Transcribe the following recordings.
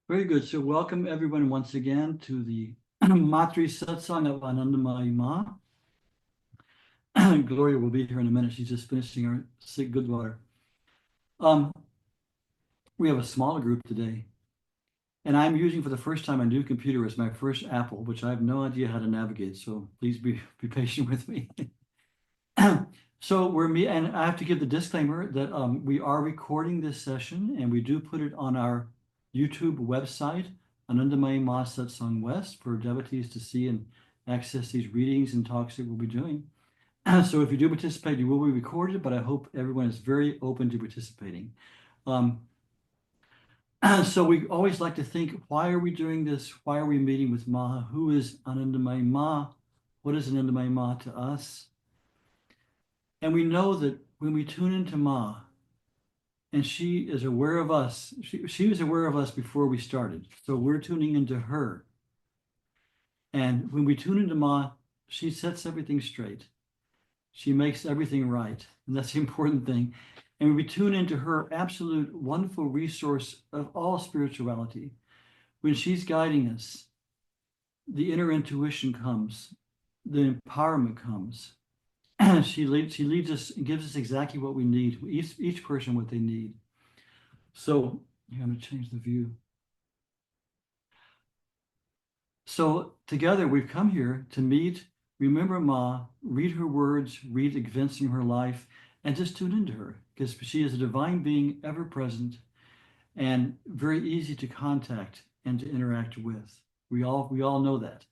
Very good. So welcome everyone once again to the Matri Satsang of Anandamayi Ma. Gloria will be here in a minute. She's just finishing our sick good water. We have a smaller group today, and I'm using for the first time a new computer as my first Apple, which I have no idea how to navigate. So please be patient with me. So and I have to give the disclaimer that we are recording this session, and we do put it on our YouTube website, Anandamayi Ma Satsang West, for devotees to see and access these readings and talks that we'll be doing. So if you do participate, you will be recorded, but I hope everyone is very open to participating. So we always like to think, why are we doing this? Why are we meeting with Ma? Who is Anandamayi Ma? What is Anandamayi Ma to us? And we know that when we tune into Ma, and she is aware of us, she was aware of us before we started. So we're tuning into her. And when we tune into Ma, she sets everything straight. She makes everything right. And that's the important thing. And when we tune into her absolute wonderful resource of all spirituality, when she's guiding us, the inner intuition comes, the empowerment comes. She leads us and gives us exactly what we need, each person what they need. So I'm going to change the view. So together we've come here to meet, remember Ma, read her words, read events in her life, and just tune into her, because she is a divine being, ever present, and very easy to contact and to interact with. We all know that.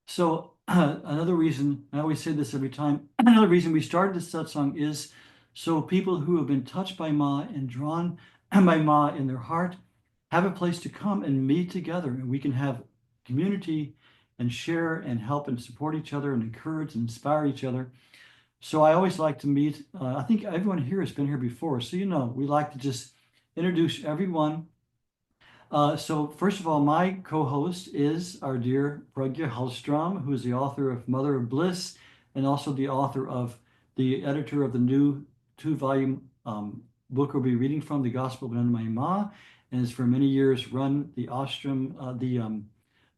So another reason, I always say this every time, another reason we started this satsang is so people who have been touched by Ma and drawn by Ma in their heart have a place to come and meet together, and we can have community and share and help and support each other and encourage and inspire each other. So I always like to meet, I think everyone here has been here before, so we like to just introduce everyone. So first of all, my co-host is our dear Pragya Hallstrom, who is the author of Mother of Bliss and also the author of the editor of the new two-volume book we'll be reading from, The Gospel of Anandamayi Ma, and has for many years run the ashram, the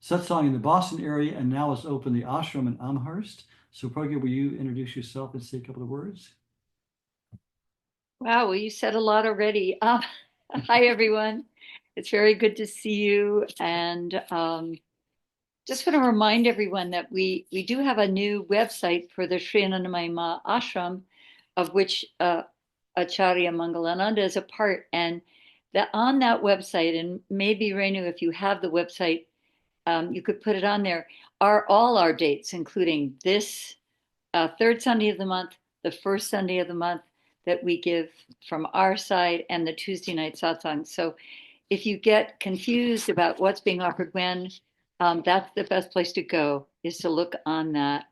satsang in the Boston area, and now has opened the ashram in Amherst. So Pragya, will you introduce yourself and say a couple of words? Wow, well, you said a lot already. Hi, everyone. It's very good to see you. And just want to remind everyone that we do have a new website for the Sri Anandamayi Ma Ashram, of which Acharya Mangalananda is a part. And that on that website, and maybe Renu, if you have the website, you could put it on there, are all our dates, including this third Sunday of the month, the first Sunday of the month that we give from our side, and the Tuesday night satsang. So if you get confused about what's being offered when, that's the best place to go, is to look on that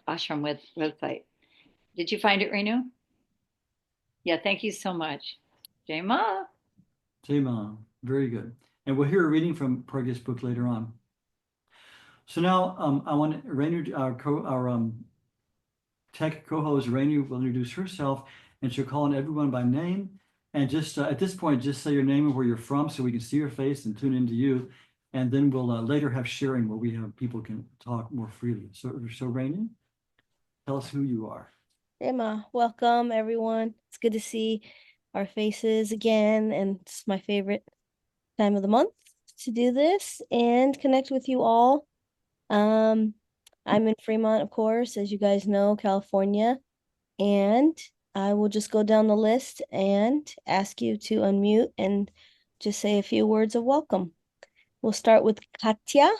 ashram website. Did you find it, Renu? Yeah, thank you so much. Jai Ma. Jai Ma, very good. And we'll hear a reading from Pragya's book later on. So now I want Renu, our tech co-host Renu will introduce herself, and she'll call on everyone by name. And just at this point, just say your name and where you're from so we can see your face and tune into you. And then we'll later have sharing where we have people can talk more freely. So Renu, tell us who you are. Emma, welcome everyone. It's good to see our faces again, and it's my favorite time of the month to do this and connect with you all. I'm in Fremont, of course, as you guys know, California, and I will just go down the list and ask you to unmute and just say a few words of welcome. We'll start with Katya.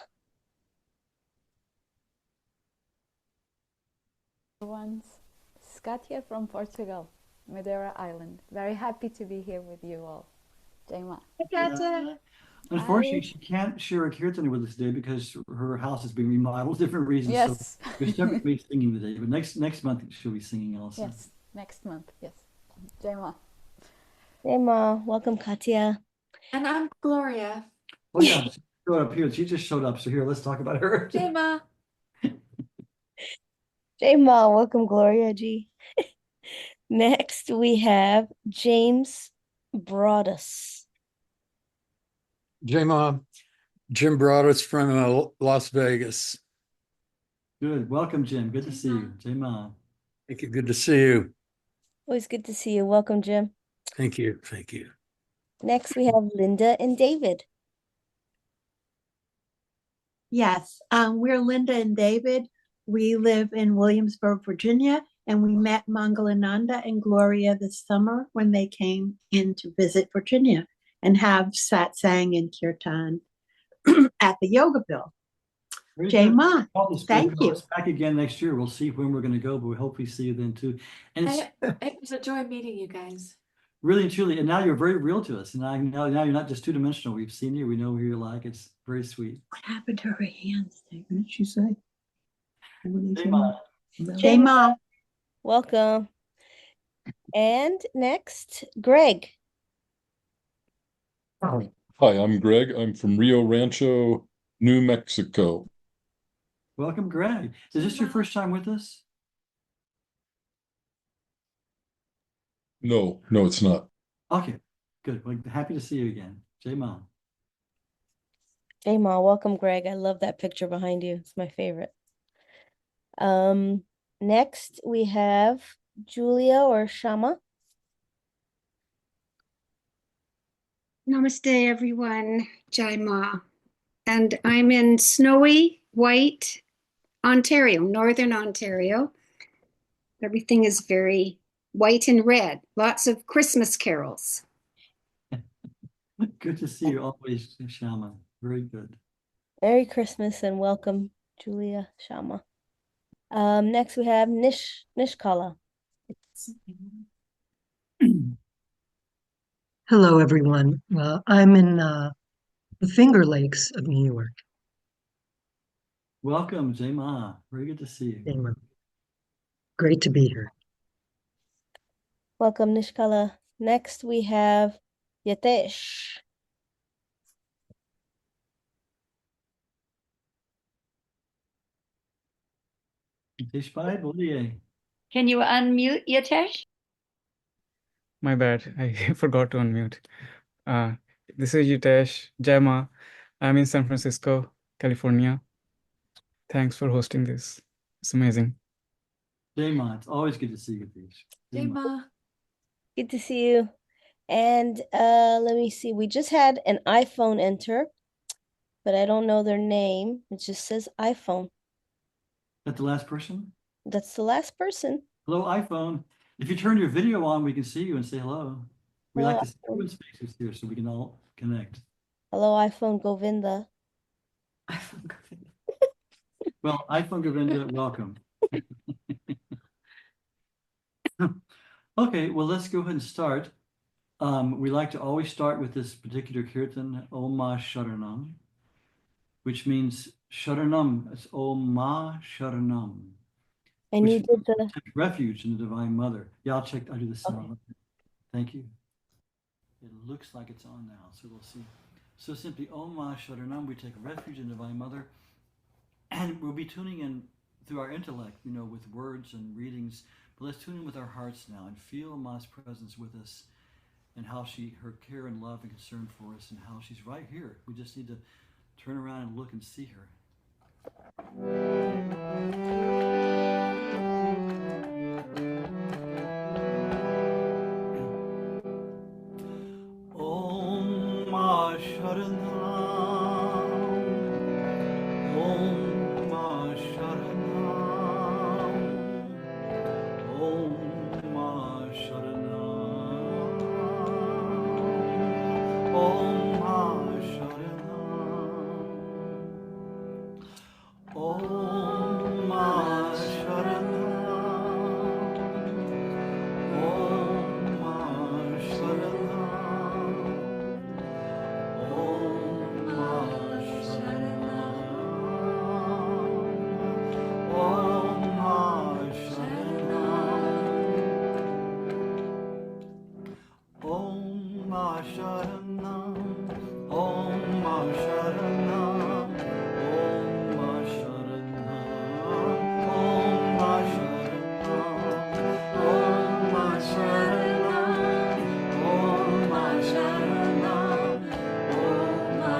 Everyone's Skatia from Portugal, Madeira Island. Very happy to be here with you all. Jai Ma. Unfortunately, she can't share a kirtan with us today because her house is being remodeled, different reasons. Yes. So there's definitely singing today, but next month she'll be singing also. Yes, next month. Yes. Jai Ma. Jai Ma, welcome Katya. And I'm Gloria. Oh yeah, she showed up here. She just showed up. So here, let's talk about her. Jai Ma. Jai Ma, welcome Gloria G. Next we have James Broadus. J-Mom, Jim brought us from Las Vegas. Good. Welcome, Jim. Good to see you. Jai Ma. Thank you. Good to see you. Always good to see you. Welcome, Jim. Thank you. Thank you. Next, we have Linda and David. Yes, we're Linda and David. We live in Williamsburg, Virginia, and we met Mangalananda and Gloria this summer when they came in to visit Virginia and have satsang and kirtan at the Yoga Bill. Very Jai good. Ma, Call us- thank call you. us back again next year. We'll see when we're going to go, but we hope we see you then too. And it's It was a joy meeting you guys. really and truly, and now you're very real to us. And now you're not just two-dimensional. We've seen you. We know who you're like. It's very sweet. What happened to her hands? What did she say? Jai Ma. Jai Ma. Welcome. And next, Greg. Hi, I'm Greg. I'm from Rio Rancho, New Mexico. Welcome, Greg. Is this your first time with us? No, it's not. Okay, good. Well, happy to see you again. Jai Ma. Hey, Ma. Welcome, Greg. I love that picture behind you. It's my favorite. Next, we have Julia or Shama. Namaste, everyone. Jai Ma. And I'm in snowy white Ontario, Northern Ontario. Everything is very white and red. Lots of Christmas carols. Good to see you always, Shama. Very good. Merry Christmas and welcome, Julia, Shama. Next we have Nishkala. Hello, everyone. I'm in the Finger Lakes of New York. Welcome, Jai Ma. Very good to see you. And great to be here. Welcome, Nishkala. Next we have Yatesh. Yatesh Bhai, boliye. Can you unmute Yatesh? My bad, I forgot to unmute. This is Yutesh Jama. I'm in San Francisco, California. Thanks for hosting this. It's amazing. Jai Ma, it's always good to see you, Yatesh. Jai Jai Ma. Ma. Good to see you. And let me see. We just had an iPhone enter, but I don't know their name. It just says iPhone. That the last person? That's the last person. Hello, iPhone. If you turn your video on, we can see you and say hello. We Hello, like to see iPhone. everyone's faces here so we can all connect. Hello, iPhone Govinda. Well, iPhone Govinda, welcome. Okay, well, let's go ahead and start. We like to always start with this particular kirtan, Om Ma Sharanam, which means Sharanam. It's Om Ma Sharanam, And which you did the means take refuge in the Divine Mother. Yeah, I'll do the sound. Thank you. It looks like it's on now, so we'll see. So simply, Om Ma Sharanam, we take refuge in the Divine Mother, and we'll be tuning in through our intellect, with words and readings. But let's tune in with our hearts now and feel Ma's presence with us, and how her care and love and concern for us, and how she's right here. We just need to turn around and look and see her. Om Ma Sharanam, Om Ma Sharanam, Om Ma Sharanam, Om Ma Sharanam, Om Ma Sharanam, Om Ma Sharanam, Om Ma Sharanam, Om Ma Sharanam, Om Ma Sharanam, Om Ma Sharanam, Om Ma Sharanam, Om Ma Sharanam, Om Ma Sharanam, Om Ma Sharanam, Om Ma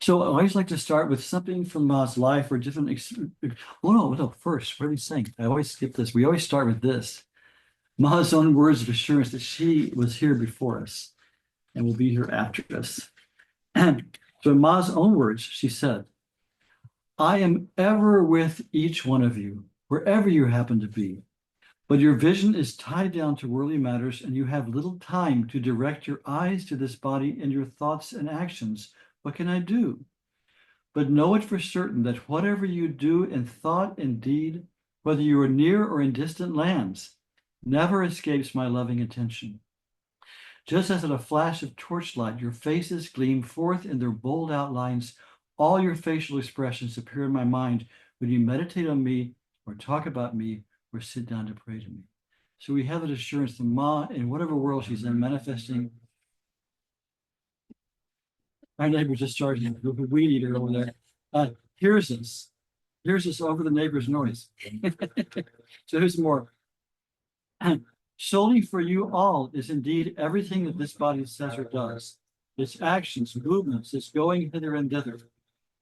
So I always like to start with something from Ma's life or different. Oh no! First, what are we saying? I always skip this. We always start with this. Ma's own words of assurance that she was here before us and will be here after us. And so, in Ma's own words, she said, "I am ever with each one of you, wherever you happen to be. But your vision is tied down to worldly matters, and you have little time to direct your eyes to this body and your thoughts and actions. What can I do? But know it for certain that whatever you do in thought and deed, whether you are near or in distant lands, never escapes my loving attention. Just as at a flash of torchlight, your faces gleam forth in their bold outlines, all your facial expressions appear in my mind when you meditate on me or talk about me or sit down to pray to me." So we have that assurance that Ma, in whatever world she's in, manifesting. Our neighbor just started a weed eater over there. Hears us over the neighbor's noise. So here's more. Solely for you all is indeed everything that this body says or does, its actions, movements, its going hither and thither.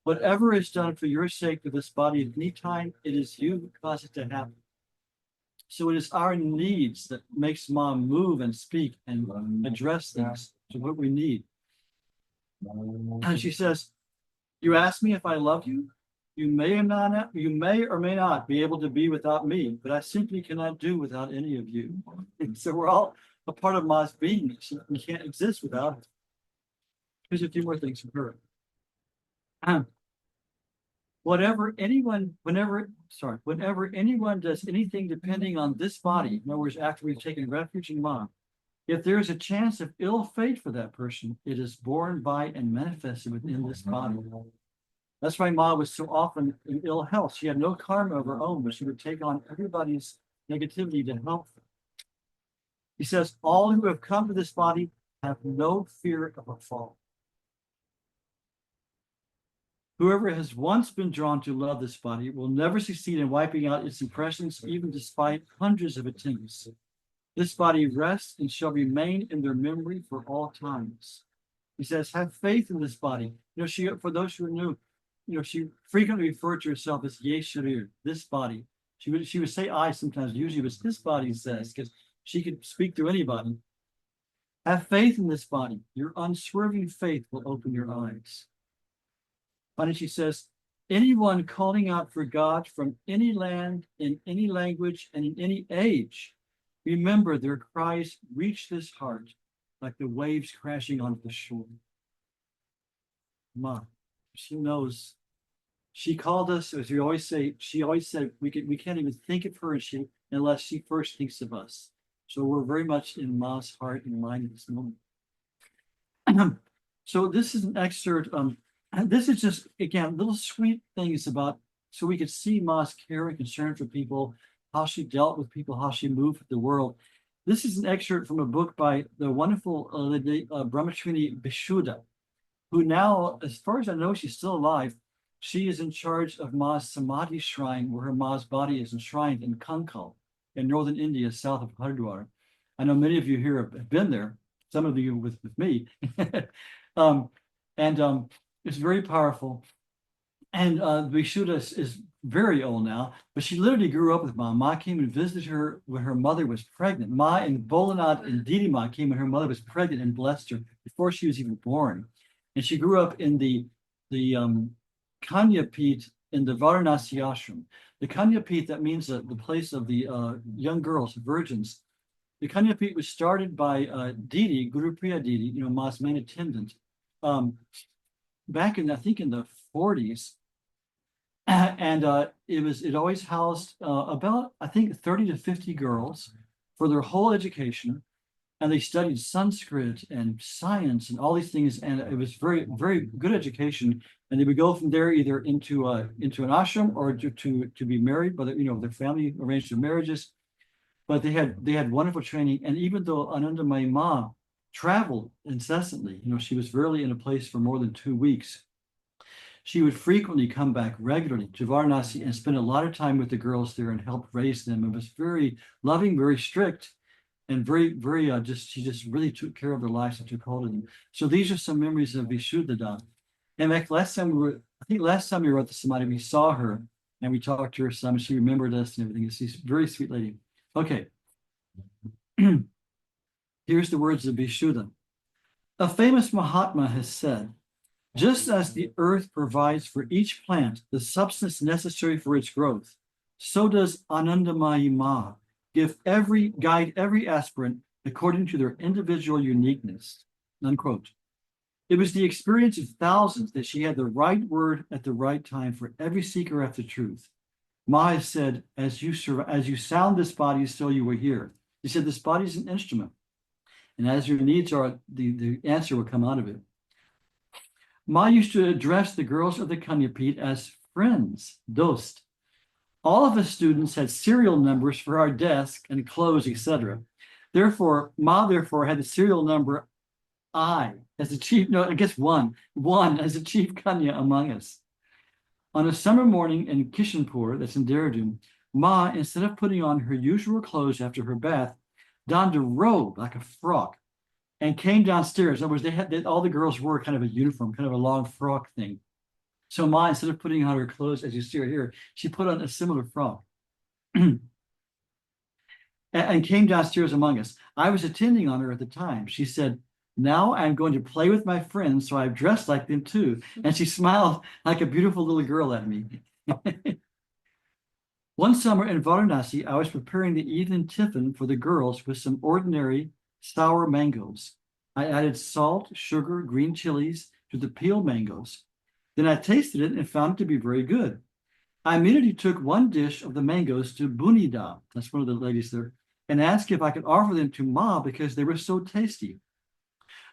Whatever is done for your sake with this body at any time, it is you who cause it to happen. So it is our needs that makes Mom move and speak and address things to what we need. And she says, "You ask me if I love you. You may or may not be able to be without me, but I simply cannot do without any of you." And so we're all a part of Ma's being. We can't exist without it. Here's a few more things from her. Whenever anyone does anything depending on this body, in other words, after we've taken refuge in Ma, if there is a chance of ill fate for that person, it is borne by and manifested within this body. That's why Ma was so often in ill health. She had no karma of her own, but she would take on everybody's negativity to help them. He says, "All who have come to this body have no fear of a fall. Whoever has once been drawn to love this body will never succeed in wiping out its impressions, even despite hundreds of attempts. This body rests and shall remain in their memory for all times." He says, "Have faith in this body." For those who are new, she frequently referred to herself as Ye Sharir, this body. She would say I sometimes, usually it was this body says, because she could speak to anybody. Have faith in this body. Your unswerving faith will open your eyes. And she says, anyone calling out for God from any land, in any language, and in any age, remember their cries reach this heart like the waves crashing onto the shore. Ma, she knows. She called us, as we always say, she always said we can't even think of her unless she first thinks of us. So we're very much in Ma's heart and mind at this moment. So this is an excerpt. And this is just, again, little sweet things about, so we could see Ma's care and concern for people, how she dealt with people, how she moved with the world. This is an excerpt from a book by the wonderful Brahmachini Vishuddha, who now, as far as I know, she's still alive. She is in charge of Ma's Samadhi shrine, where her Ma's body is enshrined in Kankal in northern India, south of Haridwar. I know many of you here have been there, some of you with me. It's very powerful. And Vishuddha is very old now, but she literally grew up with Ma. Ma came and visited her when her mother was pregnant. Ma and Bolanath and Didima came when her mother was pregnant and blessed her before she was even born. And she grew up in the Kanya Pit in the Varanasi ashram. The Kanya Pit, that means the place of the young girls, virgins. The Kanya Pit was started by Didi, Guru Priya Didi, Ma's main attendant, back in, I think, in the 40s. And it always housed about, I think, 30 to 50 girls for their whole education. And they studied Sanskrit and science and all these things. And it was very, very good education. And they would go from there either into an ashram or to be married, but their family arranged their marriages. But they had wonderful training. And even though Anandamayi Ma traveled incessantly, she was rarely in a place for more than 2 weeks, she would frequently come back regularly to Varanasi and spend a lot of time with the girls there and help raise them. It was very loving, very strict, and very, very she just really took care of their lives and took hold of them. So these are some memories of Vishuddha. And like last time we were at the Samadhi, we saw her and we talked to her some, and she remembered us and everything. She's a very sweet lady. Okay. Here's the words of Vishuddha. A famous Mahatma has said, just as the earth provides for each plant the substance necessary for its growth, so does Anandamayi Ma guide every aspirant according to their individual uniqueness. Unquote. It was the experience of thousands that she had the right word at the right time for every seeker after truth. Ma has said, as you sound this body, so you will hear. He said, this body is an instrument. And as your needs are, the answer will come out of it. Ma used to address the girls of the Kanyapit as friends, dost. All of us students had serial numbers for our desk and clothes, etc. Ma had the serial number I as the chief, no, I guess one as the chief Kanya among us. On a summer morning in Kishanpur, that's in Dehradun, Ma, instead of putting on her usual clothes after her bath, donned a robe like a frock and came downstairs. In other words, all the girls wore kind of a uniform, kind of a long frock thing. So Ma, instead of putting on her clothes, as you see her here, she put on a similar frock and came downstairs among us. I was attending on her at the time. She said, now I'm going to play with my friends, so I've dressed like them too. And she smiled like a beautiful little girl at me. One summer in Varanasi, I was preparing the evening tiffin for the girls with some ordinary sour mangoes. I added salt, sugar, green chilies to the peeled mangoes. Then I tasted it and found it to be very good. I immediately took one dish of the mangoes to Bunida, that's one of the ladies there, and asked if I could offer them to Ma because they were so tasty.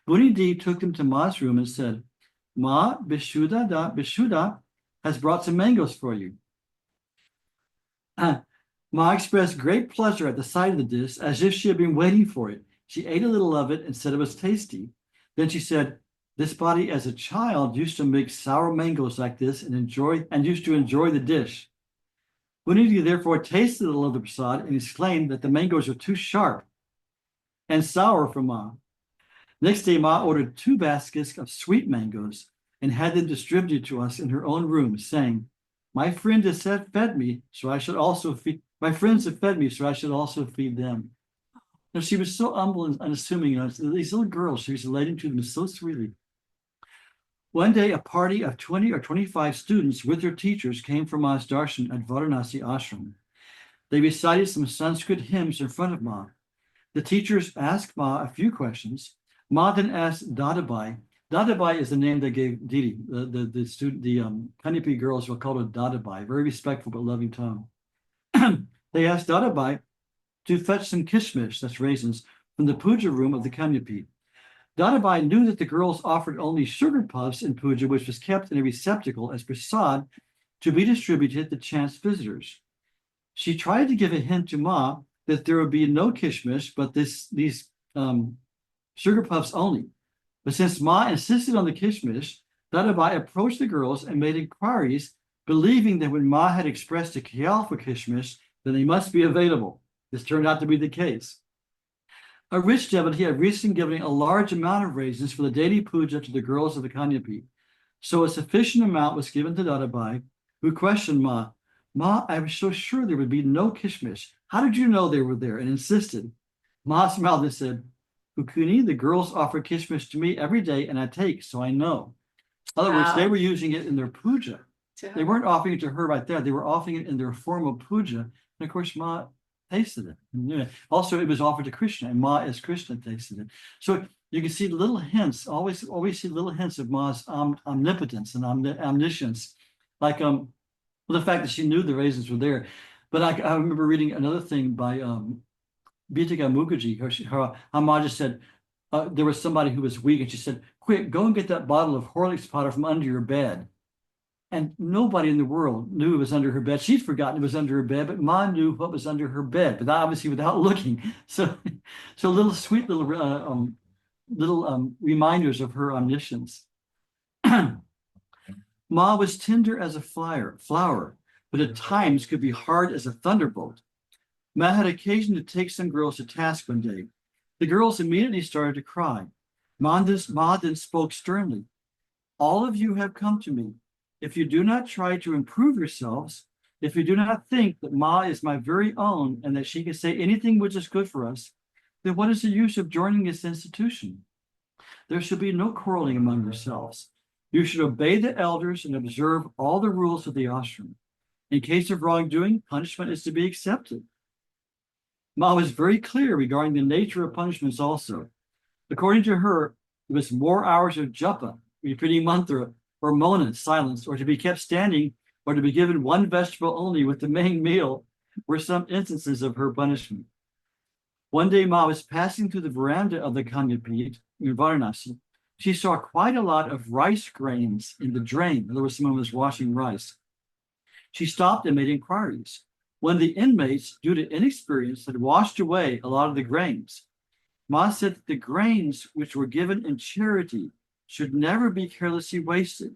Bunidi took them to Ma's room and said, Ma, Vishuddha has brought some mangoes for you. Ma expressed great pleasure at the sight of the dish, as if she had been waiting for it. She ate a little of it and said it was tasty. Then she said, this body as a child used to make sour mangoes like this and used to enjoy the dish. Bunidi therefore tasted a little of the prasad and exclaimed that the mangoes are too sharp and sour for Ma. Next day, Ma ordered 2 baskets of sweet mangoes and had them distributed to us in her own room, saying, my friend has fed me, so I should also feed. My friends have fed me, so I should also feed them. Now, she was so humble and unassuming. These little girls, she was relating to them so sweetly. One day, a party of 20 or 25 students with their teachers came for Ma's darshan at Varanasi ashram. They recited some Sanskrit hymns in front of Ma. The teachers asked Ma a few questions. Ma then asked Dadabai. Dadabai is the name they gave Didi. The Kanyapi girls were called her Dadabai, very respectful but loving tone. They asked Dadabai to fetch some kishmish, that's raisins, from the puja room of the Kanyapi. Dadabai knew that the girls offered only sugar puffs in puja, which was kept in a receptacle as prasad to be distributed to chance visitors. She tried to give a hint to Ma that there would be no kishmish, but these sugar puffs only. But since Ma insisted on the kishmish, Dadabai approached the girls and made inquiries, believing that when Ma had expressed a khayal for kishmish, then they must be available. This turned out to be the case. A rich devotee had recently given a large amount of raisins for the daily puja to the girls of the Kanyapi. So a sufficient amount was given to Dadabai, who questioned Ma. Ma, I was so sure there would be no kishmish. How did you know they were there? And insisted. Ma smiled and said, Ukuni, the girls offer kishmish to me every day, and I take, so I know. In other words, they were using it in their puja. They weren't offering it to her right there. They were offering it in their formal puja. And of course, Ma tasted it. And also, it was offered to Krishna, and Ma as Krishna tasted it. So you can see little hints, always see little hints of Ma's omnipotence and omniscience. Like the fact that she knew the raisins were there. But I remember reading another thing by Bitika Mukherjee. Her Ma just said, there was somebody who was weak, and she said, quick, go and get that bottle of Horlicks powder from under your bed. And nobody in the world knew it was under her bed. She'd forgotten it was under her bed, but Ma knew what was under her bed, but obviously without looking. So little sweet little reminders of her omniscience. Ma was tender as a flower, but at times could be hard as a thunderbolt. Ma had occasion to take some girls to task one day. The girls immediately started to cry. Ma then spoke sternly. All of you have come to me. If you do not try to improve yourselves, if you do not think that Ma is my very own and that she can say anything which is good for us, then what is the use of joining this institution? There should be no quarreling among yourselves. You should obey the elders and observe all the rules of the ashram. In case of wrongdoing, punishment is to be accepted. Ma was very clear regarding the nature of punishments also. According to her, it was more hours of japa, repeating mantra, or mona, silence, or to be kept standing, or to be given one vegetable only with the main meal, were some instances of her punishment. One day, Ma was passing through the veranda of the Kanyapit in Varanasi. She saw quite a lot of rice grains in the drain. In other words, someone was washing rice. She stopped and made inquiries. One of the inmates, due to inexperience, had washed away a lot of the grains. Ma said that the grains which were given in charity should never be carelessly wasted.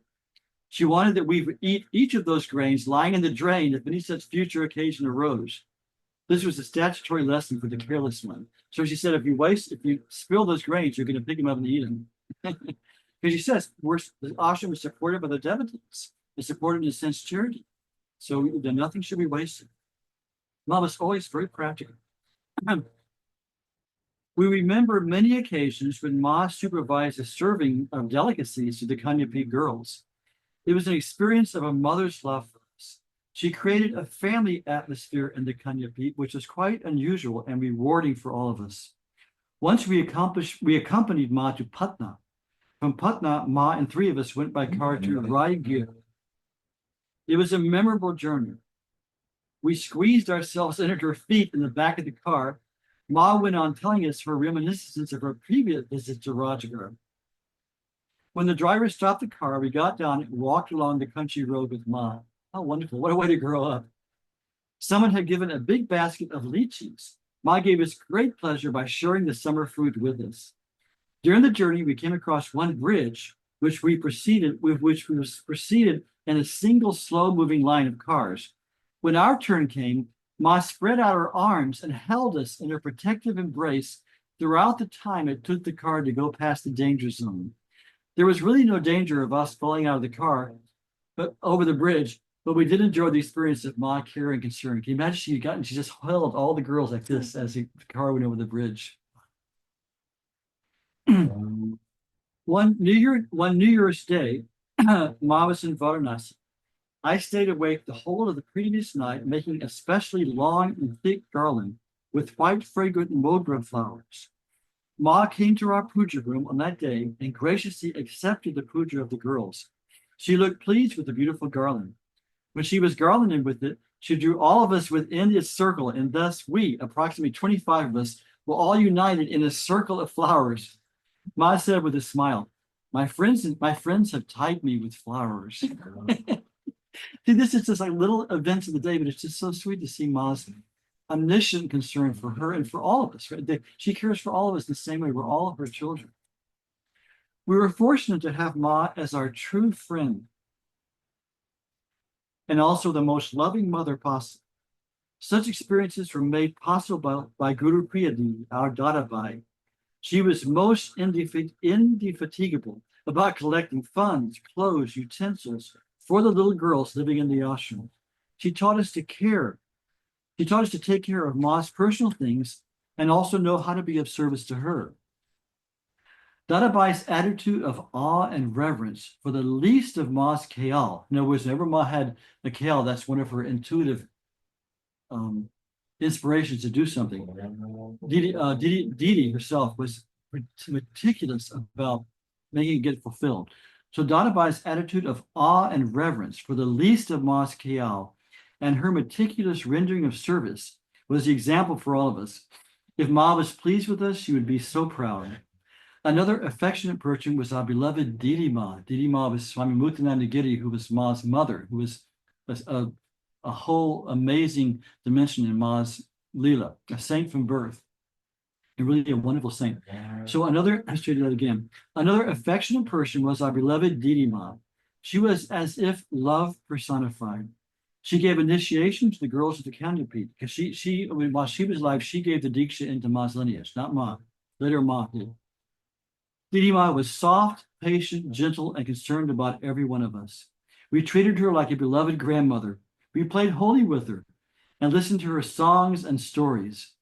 She wanted that we would eat each of those grains lying in the drain if any such future occasion arose. This was a statutory lesson for the careless one. So she said, if you spill those grains, you're going to pick them up and eat them. Because she says, the ashram is supported by the devotees. It's supported in sense charity. So nothing should be wasted. Ma was always very practical. We remember many occasions when Ma supervised the serving of delicacies to the Kanyapit girls. It was an experience of a mother's love for us. She created a family atmosphere in the Kanyapit, which was quite unusual and rewarding for all of us. Once we accompanied Ma to Patna. From Patna, Ma and three of us went by car to Raigir. It was a memorable journey. We squeezed ourselves under her feet in the back of the car. Ma went on telling us her reminiscences of her previous visit to Rajgarh. When the driver stopped the car, we got down and walked along the country road with Ma. How wonderful. What a way to grow up. Someone had given a big basket of lychees. Ma gave us great pleasure by sharing the summer fruit with us. During the journey, we came across one bridge, which was preceded in a single slow-moving line of cars. When our turn came, Ma spread out her arms and held us in her protective embrace throughout the time it took the car to go past the danger zone. There was really no danger of us falling out of the car, but over the bridge, but we did enjoy the experience of Ma care and concern. Can you imagine she just held all the girls like this as the car went over the bridge. One New Year's Day, Ma was in Varanasi. I stayed awake the whole of the previous night, making a specially long and thick garland with white, fragrant mogra flowers. Ma came to our puja room on that day and graciously accepted the puja of the girls. She looked pleased with the beautiful garland. When she was garlanding with it, she drew all of us within its circle, and thus we, approximately 25 of us, were all united in a circle of flowers. Ma said with a smile, my friends have tied me with flowers. See, this is just like little events of the day, but it's just so sweet to see Ma's omniscient concern for her and for all of us. Right? She cares for all of us the same way. We're all her children. We were fortunate to have Ma as our true friend and also the most loving mother possible. Such experiences were made possible by Guru Priyadi, our Dadabai. She was most indefatigable about collecting funds, clothes, utensils for the little girls living in the ashram. She taught us to care. She taught us to take care of Ma's personal things and also know how to be of service to her. Dadabai's attitude of awe and reverence for the least of Ma's kayal. In other words, whenever Ma had a kayal, that's one of her intuitive inspirations to do something. Didi herself was meticulous about making it get fulfilled. So Dadabai's attitude of awe and reverence for the least of Ma's kayal and her meticulous rendering of service was the example for all of us. If Ma was pleased with us, she would be so proud. Another affectionate person was our beloved Didi Ma. Didi Ma was Swami Mutananda Giri, who was Ma's mother, who was a whole amazing dimension in Ma's Leela, a saint from birth, and really a wonderful saint. So another affectionate person was our beloved Didi Ma. She was as if love personified. She gave initiation to the girls of the Kanyapit because while she was alive, she gave the Diksha into Ma's lineage, not Ma. Later Ma did. Didi Ma was soft, patient, gentle, and concerned about every one of us. We treated her like a beloved grandmother. We played holy with her and listened to her songs and stories.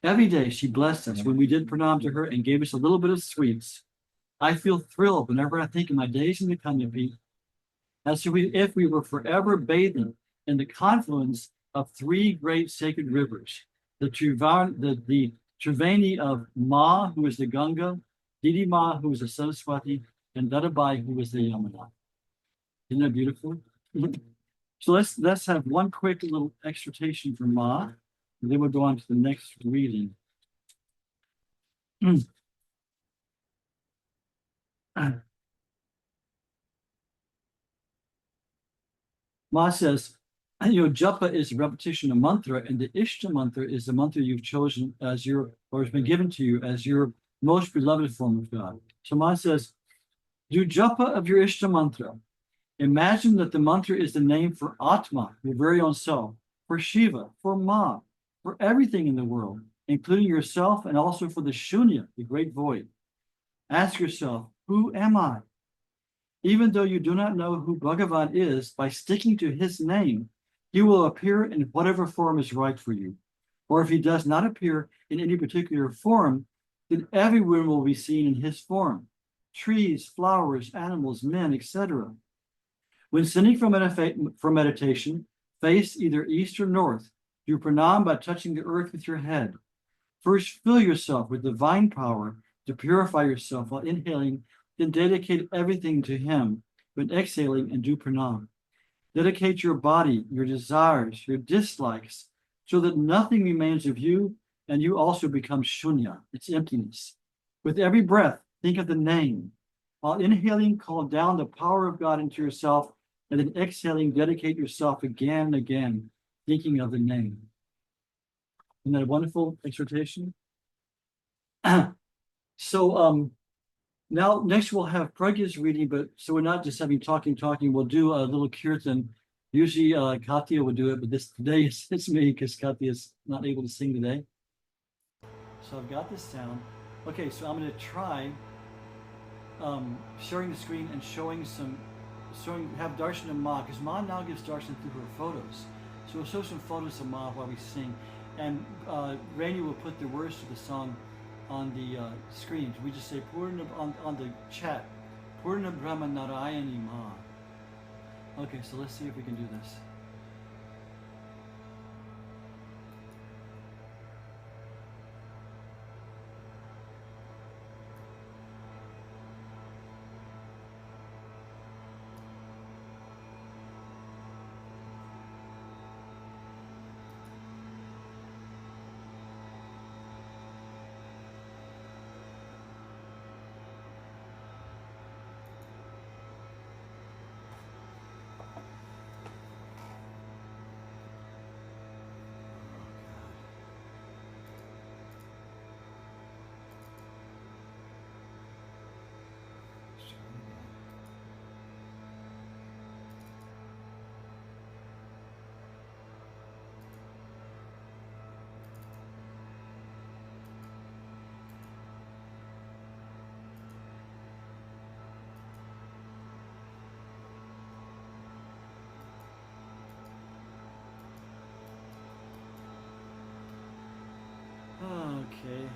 Every day she blessed us when we did pranam to her and gave us a little bit of sweets. I feel thrilled whenever I think of my days in the Kanyapi, as if we were forever bathing in the confluence of three great sacred rivers, the Triveni of Ma, who is the Ganga, Didi Ma, who is the Saraswati, and Dadabai, who is the Yamuna. Isn't that beautiful? So let's have one quick little exhortation from Ma, and then we'll go on to the next reading. Ma says, japa is a repetition of mantra, and the Ishta mantra is the mantra you've chosen as your, or has been given to you as your most beloved form of God. So Ma says, do japa of your Ishta mantra. Imagine that the mantra is the name for Atma, your very own self, for Shiva, for Ma, for everything in the world, including yourself, and also for the Shunya, the great void. Ask yourself, who am I? Even though you do not know who Bhagavan is, by sticking to his name, he will appear in whatever form is right for you. Or if he does not appear in any particular form, then everyone will be seen in his form. Trees, flowers, animals, men, etc. When sitting for meditation, face either east or north. Do pranam by touching the earth with your head. First, fill yourself with divine power to purify yourself while inhaling. Then dedicate everything to him when exhaling, and do pranam. Dedicate your body, your desires, your dislikes, so that nothing remains of you, and you also become shunya, its emptiness. With every breath, think of the name. While inhaling, call down the power of God into yourself, and then exhaling, dedicate yourself again and again, thinking of the name. Isn't that a wonderful exhortation? So, now, next we'll have Pragya's reading, but so we're not just having talking. We'll do a little kirtan. Usually Katya would do it, but today it's me because Katya is not able to sing today. So I've got this sound. Okay, so I'm going to try sharing the screen and have darshan of Ma, because Ma now gives darshan through her photos. So we'll show some photos of Ma while we sing. And Rainey will put the words to the song on the screens. We just say Purna on the chat, Purna Brahma Narayani Ma. Okay, so let's see if we can do this. Okay.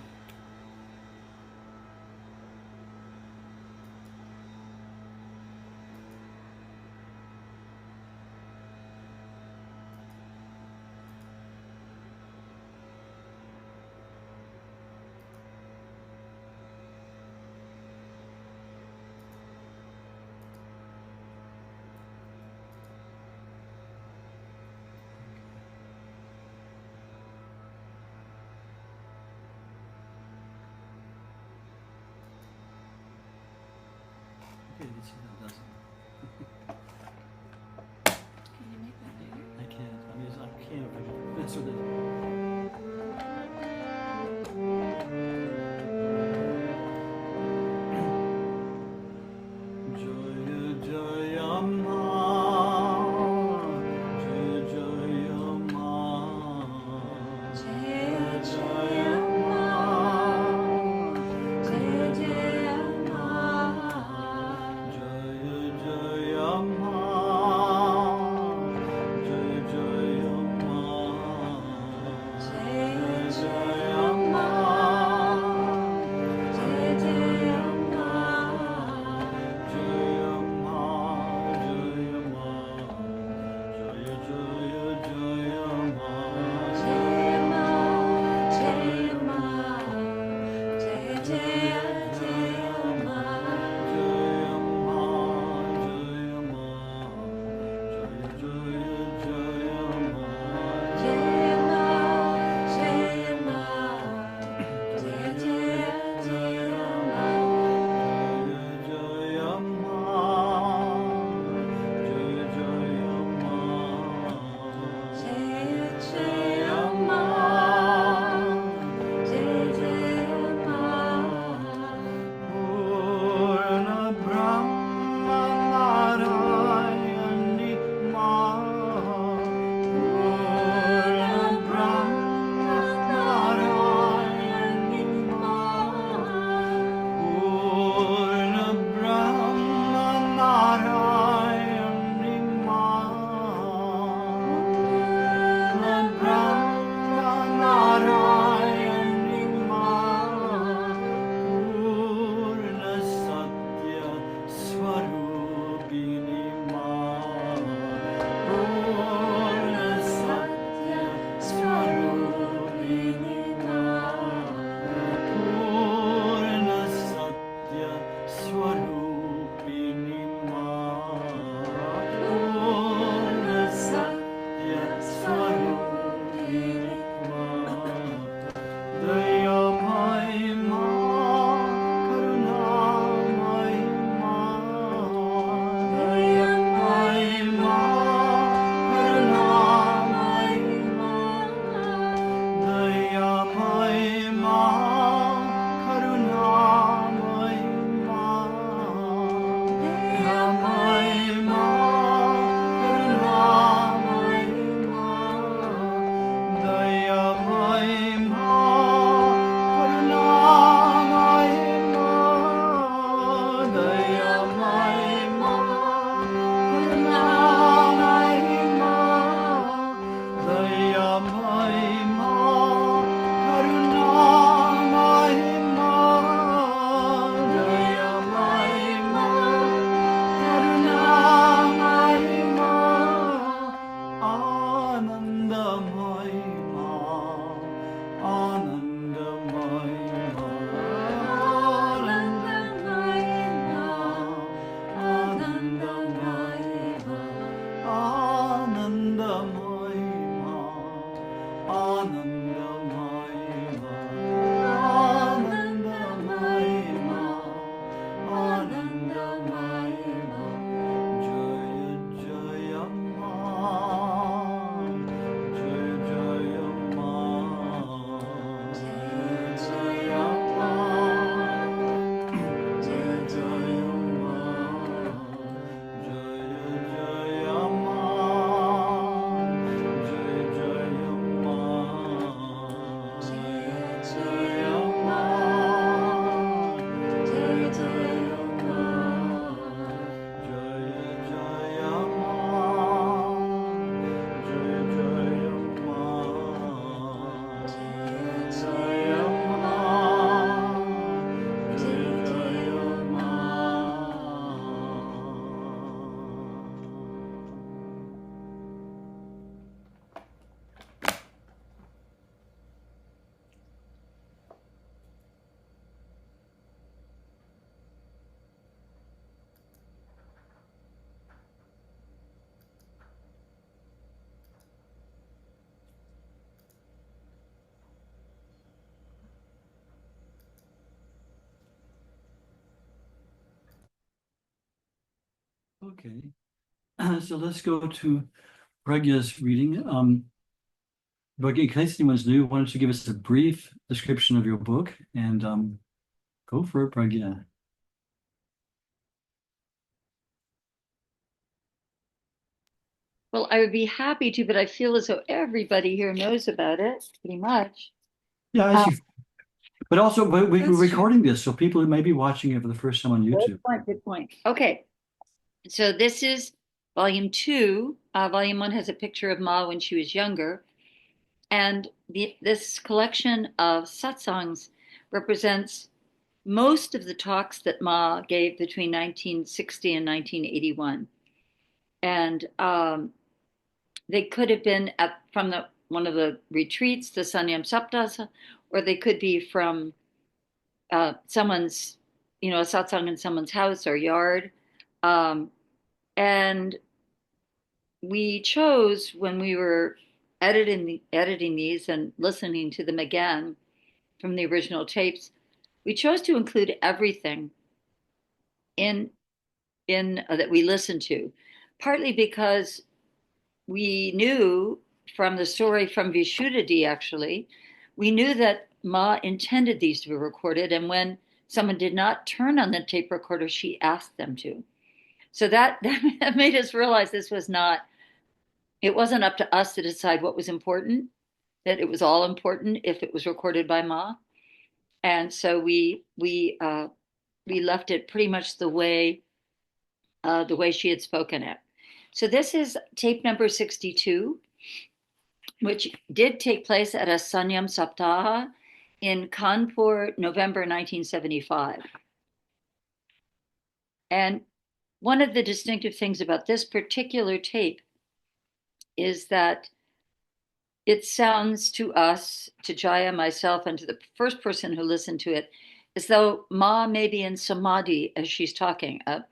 Okay, let's see how it does. Can you make that bigger? I can't. I mean, I can't. That's sort of. Okay. So let's go to Pragya's reading. But in case anyone's new, why don't you give us a brief description of your book and go for it, Pragya. Well, I would be happy to, but I feel as though everybody here knows about it pretty much. Yeah, as you, but also, but we're That's true. recording this, so people who may be watching it for the first time on YouTube. Good point. Okay. So this is volume 2. Volume 1 has a picture of Ma when she was younger. And this collection of satsangs represents most of the talks that Ma gave between 1960 and 1981. And they could have been from one of the retreats, the Sanyam Saptasa, or they could be from someone's, a satsang in someone's house or yard. And we chose, when we were editing these and listening to them again from the original tapes, we chose to include everything in that we listened to, partly because we knew from the story from Vishuddhadi, actually, we knew that Ma intended these to be recorded, and when someone did not turn on the tape recorder, she asked them to. So that made us realize it wasn't up to us to decide what was important, that it was all important if it was recorded by Ma. And so we left it pretty much the way she had spoken it. So this is tape number 62, which did take place at a Sanyam Saptaha in Kanpur, November 1975. And one of the distinctive things about this particular tape is that it sounds to us, to Jaya, myself, and to the first person who listened to it, as though Ma may be in samadhi as she's talking, a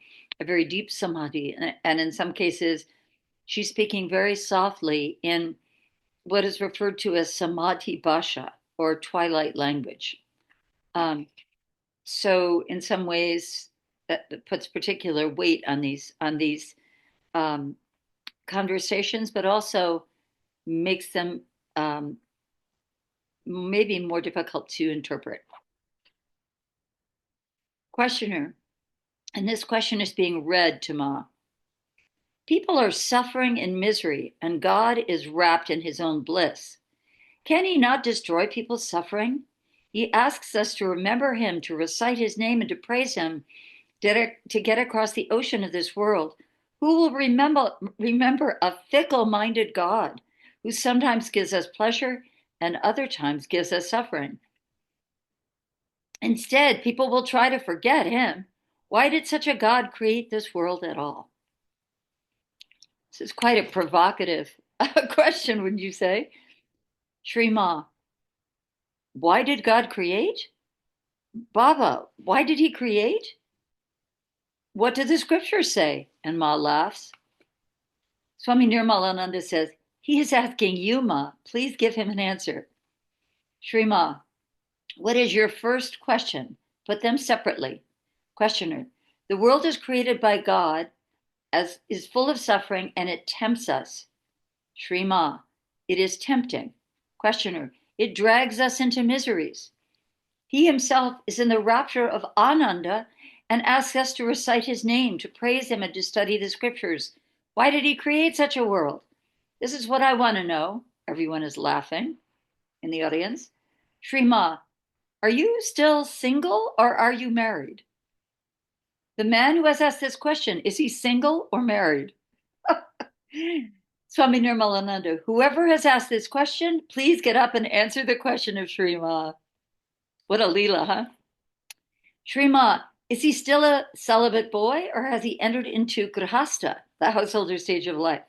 very deep samadhi. And in some cases, she's speaking very softly in what is referred to as samadhi bhasha, or twilight language. So in some ways, that puts particular weight on these conversations, but also makes them maybe more difficult to interpret. Questioner, and this question is being read to Ma. People are suffering in misery, and God is wrapped in his own bliss. Can he not destroy people's suffering? He asks us to remember him, to recite his name, and to praise him, to get across the ocean of this world. Who will remember a fickle-minded God who sometimes gives us pleasure and other times gives us suffering? Instead, people will try to forget him. Why did such a God create this world at all? This is quite a provocative question, would you say? Shri Ma, why did God create? Baba, why did he create? What do the scriptures say? And Ma laughs. Swami Nirmalananda says, he is asking you, Ma. Please give him an answer. Shri Ma, what is your first question? Put them separately. Questioner, the world is created by God, as is full of suffering, and it tempts us. Shri Ma, it is tempting. Questioner, it drags us into miseries. He himself is in the rapture of Ananda and asks us to recite his name, to praise him, and to study the scriptures. Why did he create such a world? This is what I want to know. Everyone is laughing in the audience. Shri Ma, are you still single or are you married? The man who has asked this question, is he single or married? Swami Nirmalananda, whoever has asked this question, please get up and answer the question of Shri Ma. What a leela, huh? Shri Ma, is he still a celibate boy or has he entered into grihastha, the householder stage of life?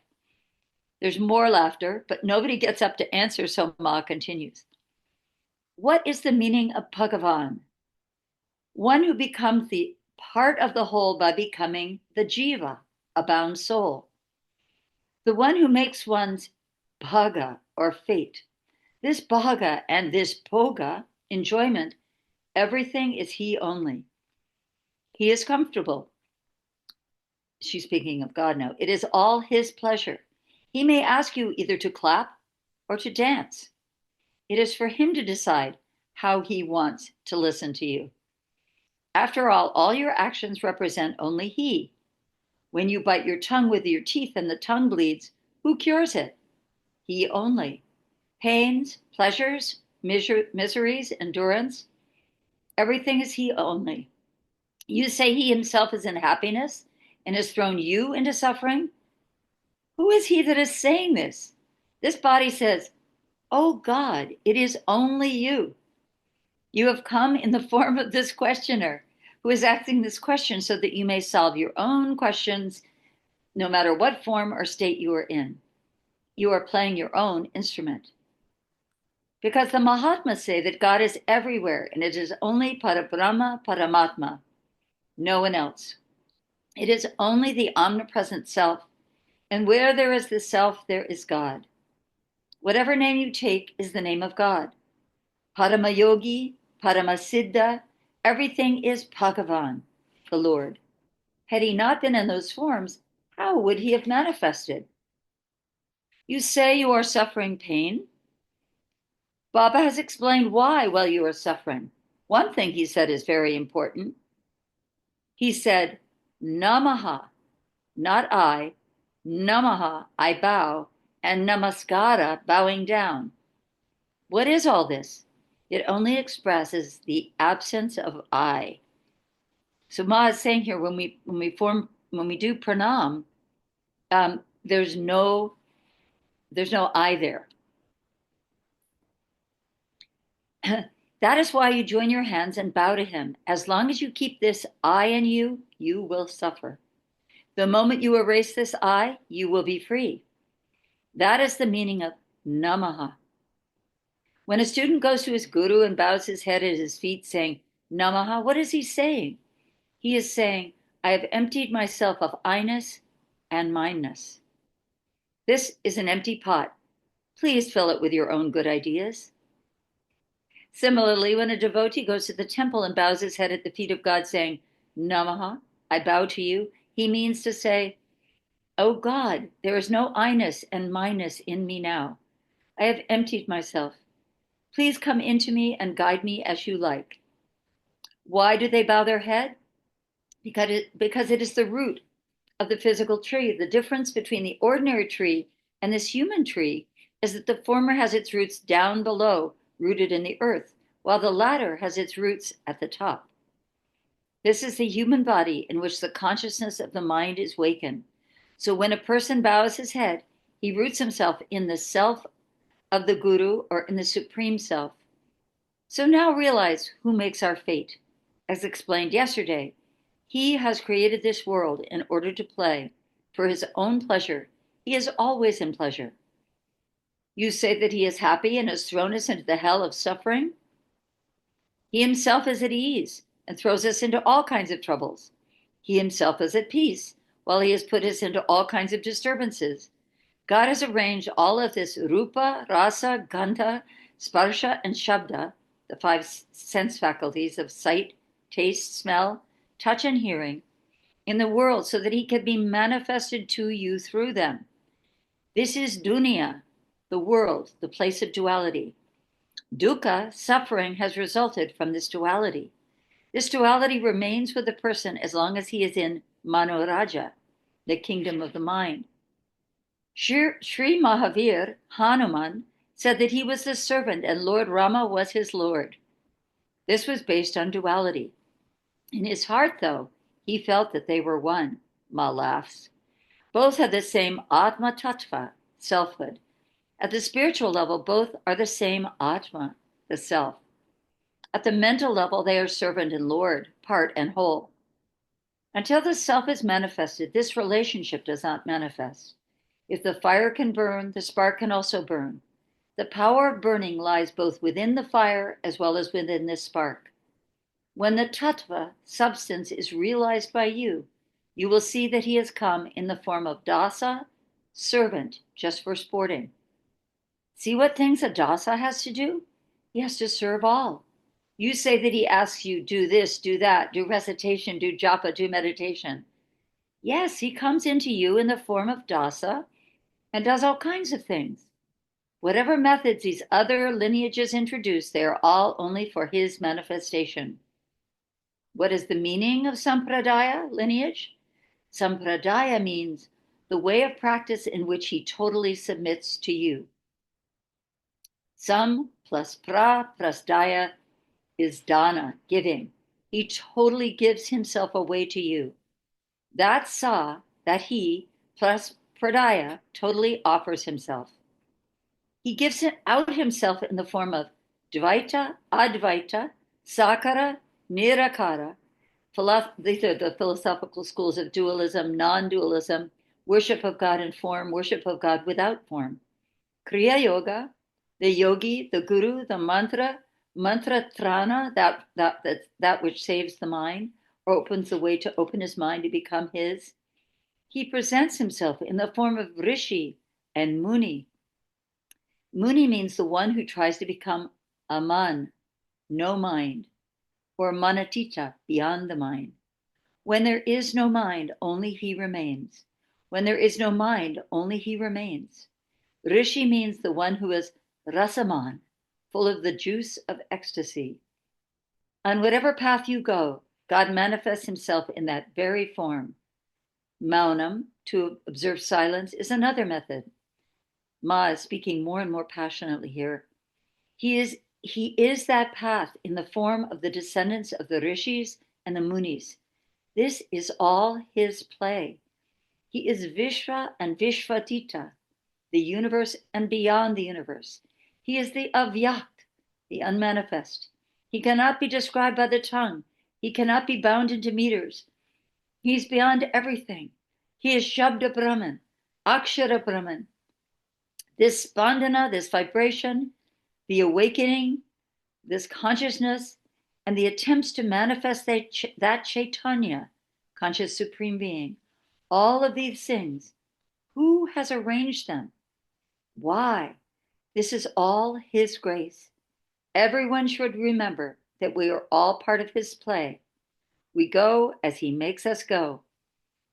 There's more laughter, but nobody gets up to answer, so Ma continues. What is the meaning of Bhagavan? One who becomes the part of the whole by becoming the jiva, a bound soul. The one who makes one's bhaga, or fate. This bhaga and this bhoga, enjoyment, everything is he only. He is comfortable. she's speaking of God now, it is all his pleasure. He may ask you either to clap or to dance. It is for him to decide how he wants to listen to you. After all your actions represent only he. When you bite your tongue with your teeth and the tongue bleeds, who cures it? He only. Pains, pleasures, miseries, endurance, everything is he only. You say he himself is in happiness and has thrown you into suffering? Who is he that is saying this? This body says, "Oh God, it is only you." You have come in the form of this questioner who is asking this question so that you may solve your own questions, no matter what form or state you are in. You are playing your own instrument. Because the Mahatmas say that God is everywhere and it is only Parabrahma Paramatma, no one else. It is only the omnipresent self, and where there is the self, there is God. Whatever name you take is the name of God. Paramayogi, Paramasiddha, everything is Bhagavan, the Lord. Had he not been in those forms, how would he have manifested? You say you are suffering pain. Baba has explained why while you are suffering. One thing he said is very important. He said, Namaha, not I, Namaha, I bow, and Namaskara, bowing down. What is all this? It only expresses the absence of I. So Ma is saying here, when we do pranam, there's no I there. That is why you join your hands and bow to him. As long as you keep this I in you, you will suffer. The moment you erase this I, you will be free. That is the meaning of Namaha. When a student goes to his guru and bows his head at his feet saying, Namaha, what is he saying? He is saying, I have emptied myself of I-ness and mine-ness. This is an empty pot. Please fill it with your own good ideas. Similarly, when a devotee goes to the temple and bows his head at the feet of God saying, Namaha, I bow to you, he means to say, Oh God, there is no I-ness and mine-ness in me now. I have emptied myself. Please come into me and guide me as you like. Why do they bow their head? Because it is the root of the physical tree. The difference between the ordinary tree and this human tree is that the former has its roots down below, rooted in the earth, while the latter has its roots at the top. This is the human body in which the consciousness of the mind is wakened. So when a person bows his head, he roots himself in the self of the Guru or in the Supreme Self. So now realize who makes our fate. As explained yesterday, he has created this world in order to play for his own pleasure. He is always in pleasure. You say that he is happy and has thrown us into the hell of suffering? He himself is at ease and throws us into all kinds of troubles. He himself is at peace while he has put us into all kinds of disturbances. God has arranged all of this rupa, rasa, gandha, sparsha, and shabda, the five sense faculties of sight, taste, smell, touch, and hearing, in the world so that he can be manifested to you through them. This is dunya, the world, the place of duality. Dukkha, suffering, has resulted from this duality. This duality remains with the person as long as he is in Manoraja, the kingdom of the mind. Sri Mahavir, Hanuman, said that he was the servant and Lord Rama was his Lord. This was based on duality. In his heart, though, he felt that they were one. Ma laughs. Both have the same Atma Tattva, selfhood. At the spiritual level, both are the same Atma, the self. At the mental level, they are servant and Lord, part and whole. Until the self is manifested, this relationship does not manifest. If the fire can burn, the spark can also burn. The power of burning lies both within the fire as well as within this spark. When the tattva, substance, is realized by you, you will see that he has come in the form of dasa, servant, just for sporting. See what things a dasa has to do? He has to serve all. You say that he asks you, do this, do that, do recitation, do japa, do meditation. Yes, he comes into you in the form of dasa and does all kinds of things. Whatever methods these other lineages introduce, they are all only for his manifestation. What is the meaning of sampradaya, lineage? Sampradaya means the way of practice in which he totally submits to you. Sam plus pra plus daya is dana, giving. He totally gives himself away to you. That sa, that he, plus pradaya, totally offers himself. He gives out himself in the form of Dvaita, Advaita, Sakara, Nirakara. These are the philosophical schools of dualism, non-dualism, worship of God in form, worship of God without form. Kriya Yoga, the yogi, the guru, the mantra, mantra trana, that which saves the mind, or opens the way to open his mind to become his. He presents himself in the form of rishi and muni. Muni means the one who tries to become a man, no mind, or manatita, beyond the mind. When there is no mind, only he remains. When there is no mind, only he remains. Rishi means the one who is rasaman, full of the juice of ecstasy. On whatever path you go, God manifests himself in that very form. Maunam, to observe silence, is another method. Ma is speaking more and more passionately here. He is that path in the form of the descendants of the rishis and the munis. This is all his play. He is Vishva and Vishvatita, the universe and beyond the universe. He is the avyakt, the unmanifest. He cannot be described by the tongue. He cannot be bound into meters. He's beyond everything. He is Shabda Brahman, Akshara Brahman. This spandana, this vibration, the awakening, this consciousness, and the attempts to manifest that Chaitanya, conscious supreme being, all of these things, who has arranged them? Why? This is all his grace. Everyone should remember that we are all part of his play. We go as he makes us go.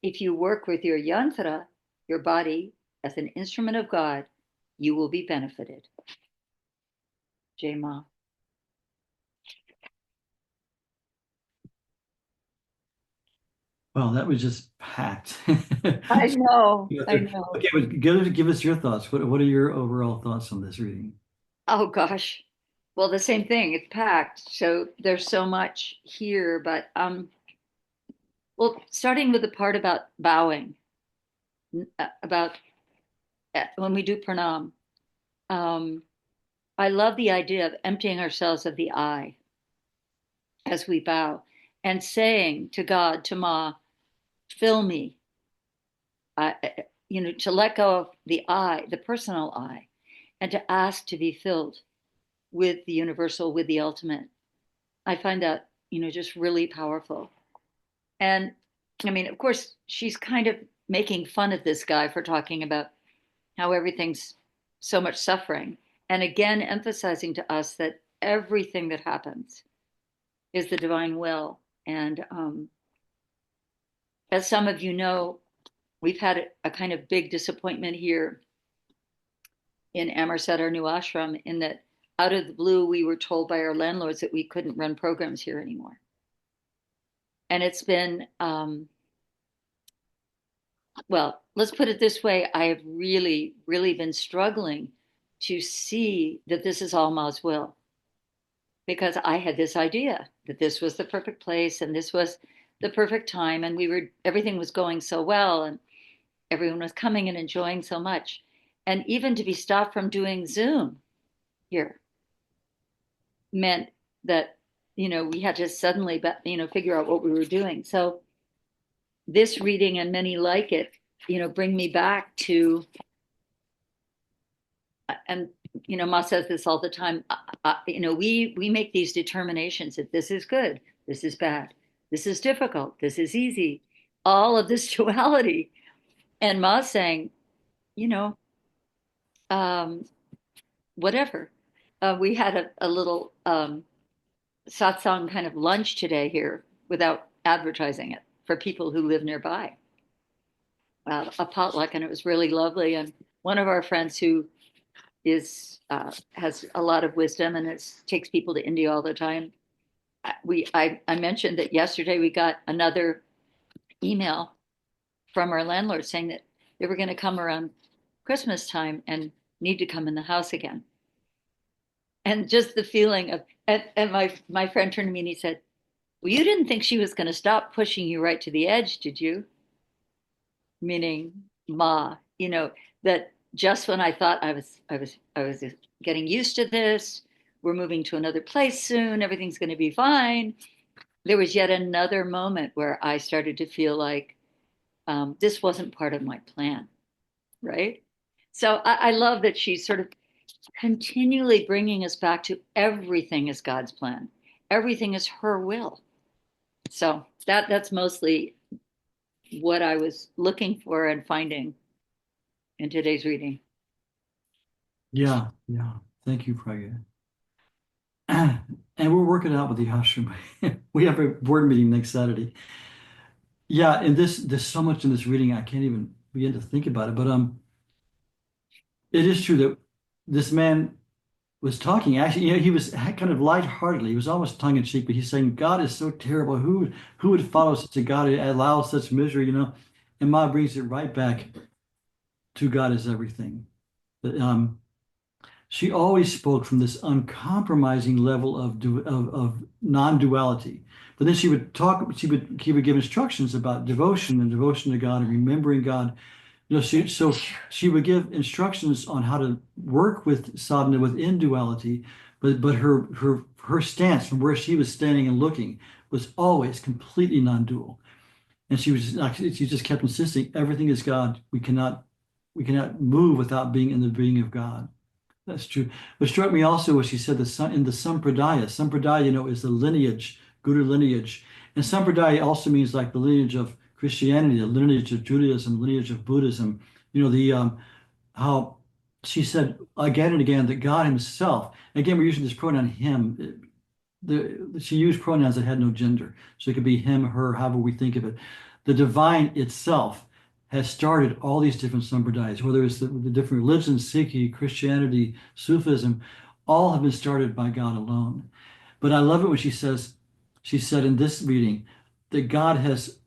If you work with your yantra, your body, as an instrument of God, you will be benefited. Jai Ma. Well, that was just packed. I know. Okay, but give us your thoughts. What are your overall thoughts on this reading? Oh gosh. Well, the same thing. It's packed. So there's so much here, but well, starting with the part about bowing, about when we do pranam. I love the idea of emptying ourselves of the I as we bow and saying to God, to Ma, fill me. To let go of the I, the personal I, and to ask to be filled with the universal, with the ultimate. I find that, just really powerful. And I mean, of course, she's kind of making fun of this guy for talking about how everything's so much suffering. And again, emphasizing to us that everything that happens is the divine will. And as some of you know, we've had a kind of big disappointment here in Amherst, our new ashram, in that out of the blue, we were told by our landlords that we couldn't run programs here anymore. And it's been, well, let's put it this way. I have really, really been struggling to see that this is all Ma's will. Because I had this idea that this was the perfect place and this was the perfect time. And everything was going so well and everyone was coming and enjoying so much. And even to be stopped from doing Zoom here meant that, we had to suddenly, figure out what we were doing. So this reading and many like it, bring me back to, and, Ma says this all the time, we make these determinations that this is good, this is bad, this is difficult, this is easy, all of this duality. And Ma's saying, whatever. We had a little satsang kind of lunch today here without advertising it for people who live nearby. a potluck, and it was really lovely. And one of our friends who is has a lot of wisdom and takes people to India all the time. I mentioned that yesterday we got another email from our landlord saying that they were going to come around Christmas time and need to come in the house again. And just the feeling of, and my friend turned to me and he said, well, you didn't think she was going to stop pushing you right to the edge, did you? Meaning Ma, that just when I thought I was getting used to this, we're moving to another place soon, everything's going to be fine. There was yet another moment where I started to feel like this wasn't part of my plan, right? So I love that she's sort of continually bringing us back to everything is God's plan, everything is her will. So that's mostly what I was looking for and finding in today's reading. Yeah, yeah. Thank you, Pragya. And we'll work it out with the ashram. We have a board meeting next Saturday. Yeah, and there's so much in this reading I can't even begin to think about it. But it is true that this man was talking. Actually, he was kind of lightheartedly. He was almost tongue in cheek, but he's saying, "God is so terrible. Who would follow such a God who allows such misery?" And Ma brings it right back to God is everything. She always spoke from this uncompromising level of non-duality. But then she would give instructions about devotion and devotion to God and remembering God. She would give instructions on how to work with sadhana within duality, but her stance from where she was standing and looking was always completely non-dual. And she just kept insisting everything is God. We cannot move without being in the being of God. That's true. What struck me also was she said in the Sampradaya. Sampradaya, is the lineage, Guru lineage. And Sampradaya also means like the lineage of Christianity, the lineage of Judaism, lineage of Buddhism. How she said again and again that God himself, again, we're using this pronoun him. She used pronouns that had no gender. So it could be him, her, however we think of it. The divine itself has started all these different sampradayas, whether it's the different religions, Sikhi, Christianity, Sufism, all have been started by God alone. But I love it when she said in this reading that God has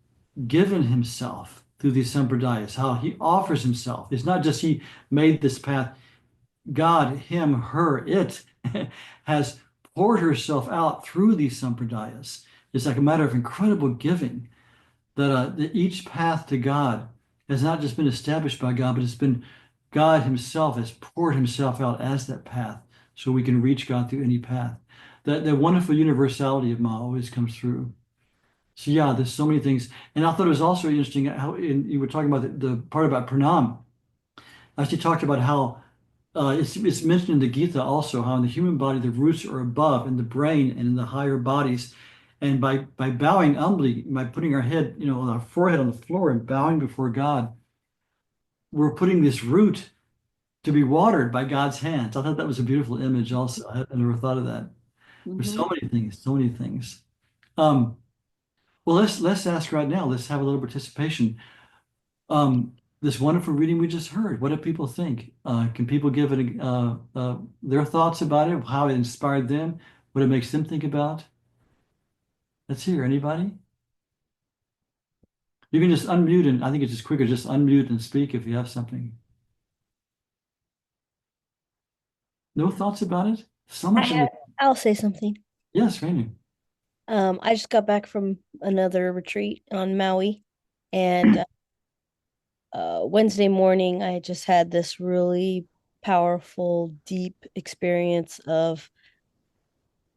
given himself through these sampradayas, how he offers himself. It's not just he made this path. God, him, her, it has poured herself out through these sampradayas. It's like a matter of incredible giving that each path to God has not just been established by God, but it's been God himself has poured himself out as that path so we can reach God through any path. That wonderful universality of Ma always comes through. So yeah, there's so many things. And I thought it was also interesting how you were talking about the part about pranam. She talked about how it's mentioned in the Gita also, how in the human body the roots are above in the brain and in the higher bodies. And by bowing humbly, by putting our head, on our forehead on the floor and bowing before God, we're putting this root to be watered by God's hands. I thought that was a beautiful image also. I never thought of that. There's so many things, so many things. Well, let's ask right now. Let's have a little participation. This wonderful reading we just heard. What do people think? Can people give it their thoughts about it? How it inspired them? What it makes them think about? Let's hear. Anybody? You can just unmute, and I think it's just quicker. Just unmute and speak if you have something. No thoughts about it? So much. I'll say something. Yes, Rainy. I just got back from another retreat on Maui, and Wednesday morning I just had this really powerful, deep experience of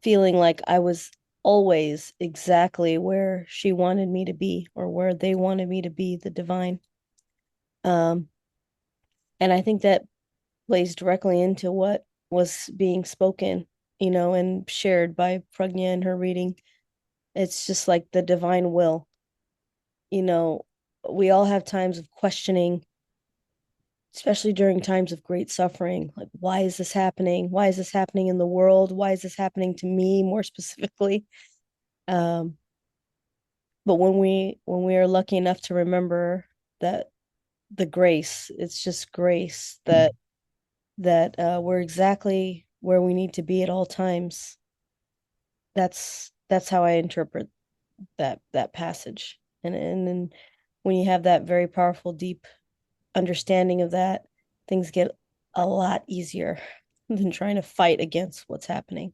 feeling like I was always exactly where she wanted me to be or where they wanted me to be, the divine. And I think that plays directly into what was being spoken, and shared by Pragya in her reading. It's just like the divine will. We all have times of questioning, especially during times of great suffering. Like, why is this happening? Why is this happening in the world? Why is this happening to me more specifically? But when we are lucky enough to remember that the grace. It's just grace that we're exactly where we need to be at all times. That's how I interpret that passage. And then when you have that very powerful, deep understanding of that, things get a lot easier than trying to fight against what's happening.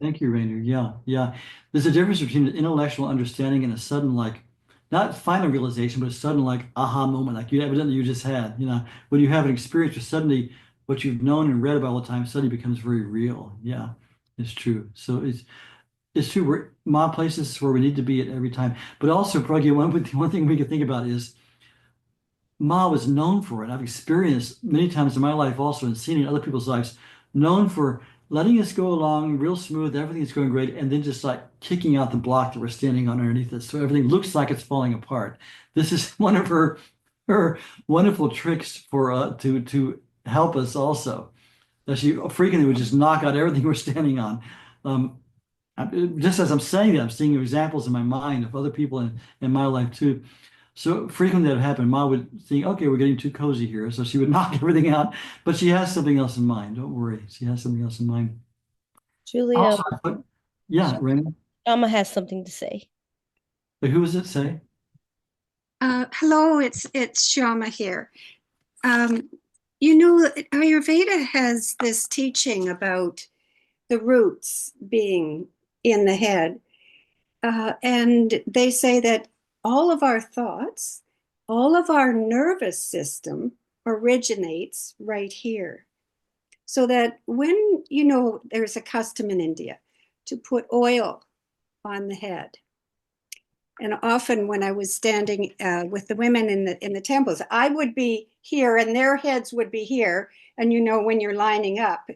Thank you, Rainer. Yeah, yeah. There's a difference between an intellectual understanding and a sudden, like, not final realization, but a sudden, like, aha moment, like you just had. When you have an experience where suddenly what you've known and read about all the time suddenly becomes very real. Yeah, it's true. So it's true. Ma places where we need to be at every time. But also, Pragya, one thing we can think about is Ma was known for it. I've experienced many times in my life also and seen in other people's lives, known for letting us go along real smooth, everything's going great, and then just like kicking out the block that we're standing on underneath us. So everything looks like it's falling apart. This is one of her wonderful tricks for to help us also. That she frequently would just knock out everything we're standing on. Um, just as I'm saying that, I'm seeing examples in my mind of other people in my life too. So frequently that would happen. Ma would think, okay, we're getting too cozy here. So she would knock everything out, but she has something else in mind. Don't worry. She has something else in mind. Julia, Also, yeah, Raymond. Alma has something to say. Who was it say? Hello, it's Shama here. Ayurveda has this teaching about the roots being in the head. And they say that all of our thoughts, all of our nervous system originates right here. So that when, there's a custom in India to put oil on the head. And often when I was standing with the women in the temples, I would be here and their heads would be here. And when you're lining up,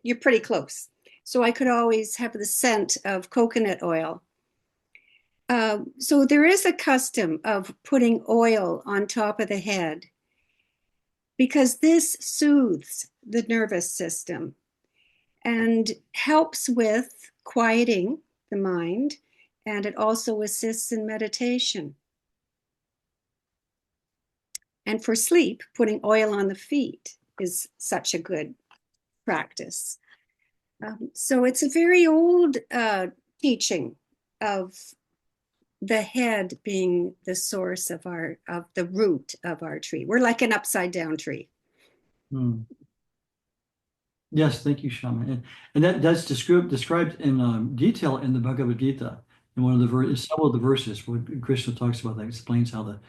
you're pretty close. So I could always have the scent of coconut oil. So there is a custom of putting oil on top of the head because this soothes the nervous system and helps with quieting the mind, and it also assists in meditation. And for sleep, putting oil on the feet is such a good practice. So it's a very old teaching of the head being the source of the root of our tree. We're like an upside down tree. Hmm. Yes, thank you, Shama. And that's described in detail in the Bhagavad Gita. In one of several of the verses where Krishna talks about that, explains how the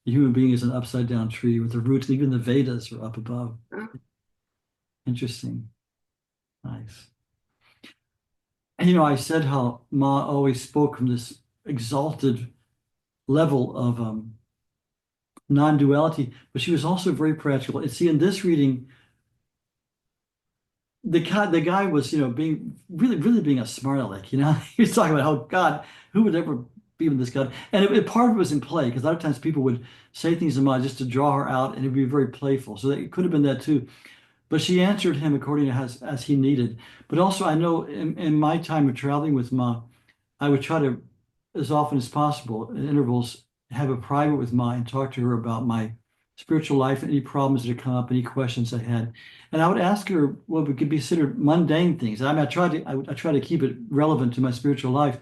human being is an upside down tree with the roots, even the Vedas are up above. Interesting. Nice. And I said how Ma always spoke from this exalted level of non-duality, but she was also very practical. And see, in this reading, the guy was, being really being a smart aleck. He was talking about how God, who would ever be with this God? And part of it was in play because a lot of times people would say things to Ma just to draw her out, and it'd be very playful. So it could have been that too. But she answered him according to as he needed. But also, I know in my time of traveling with Ma, I would try to, as often as possible, in intervals, have a private with Ma and talk to her about my spiritual life, any problems that had come up, any questions I had. And I would ask her what could be considered mundane things. I mean, I try to keep it relevant to my spiritual life.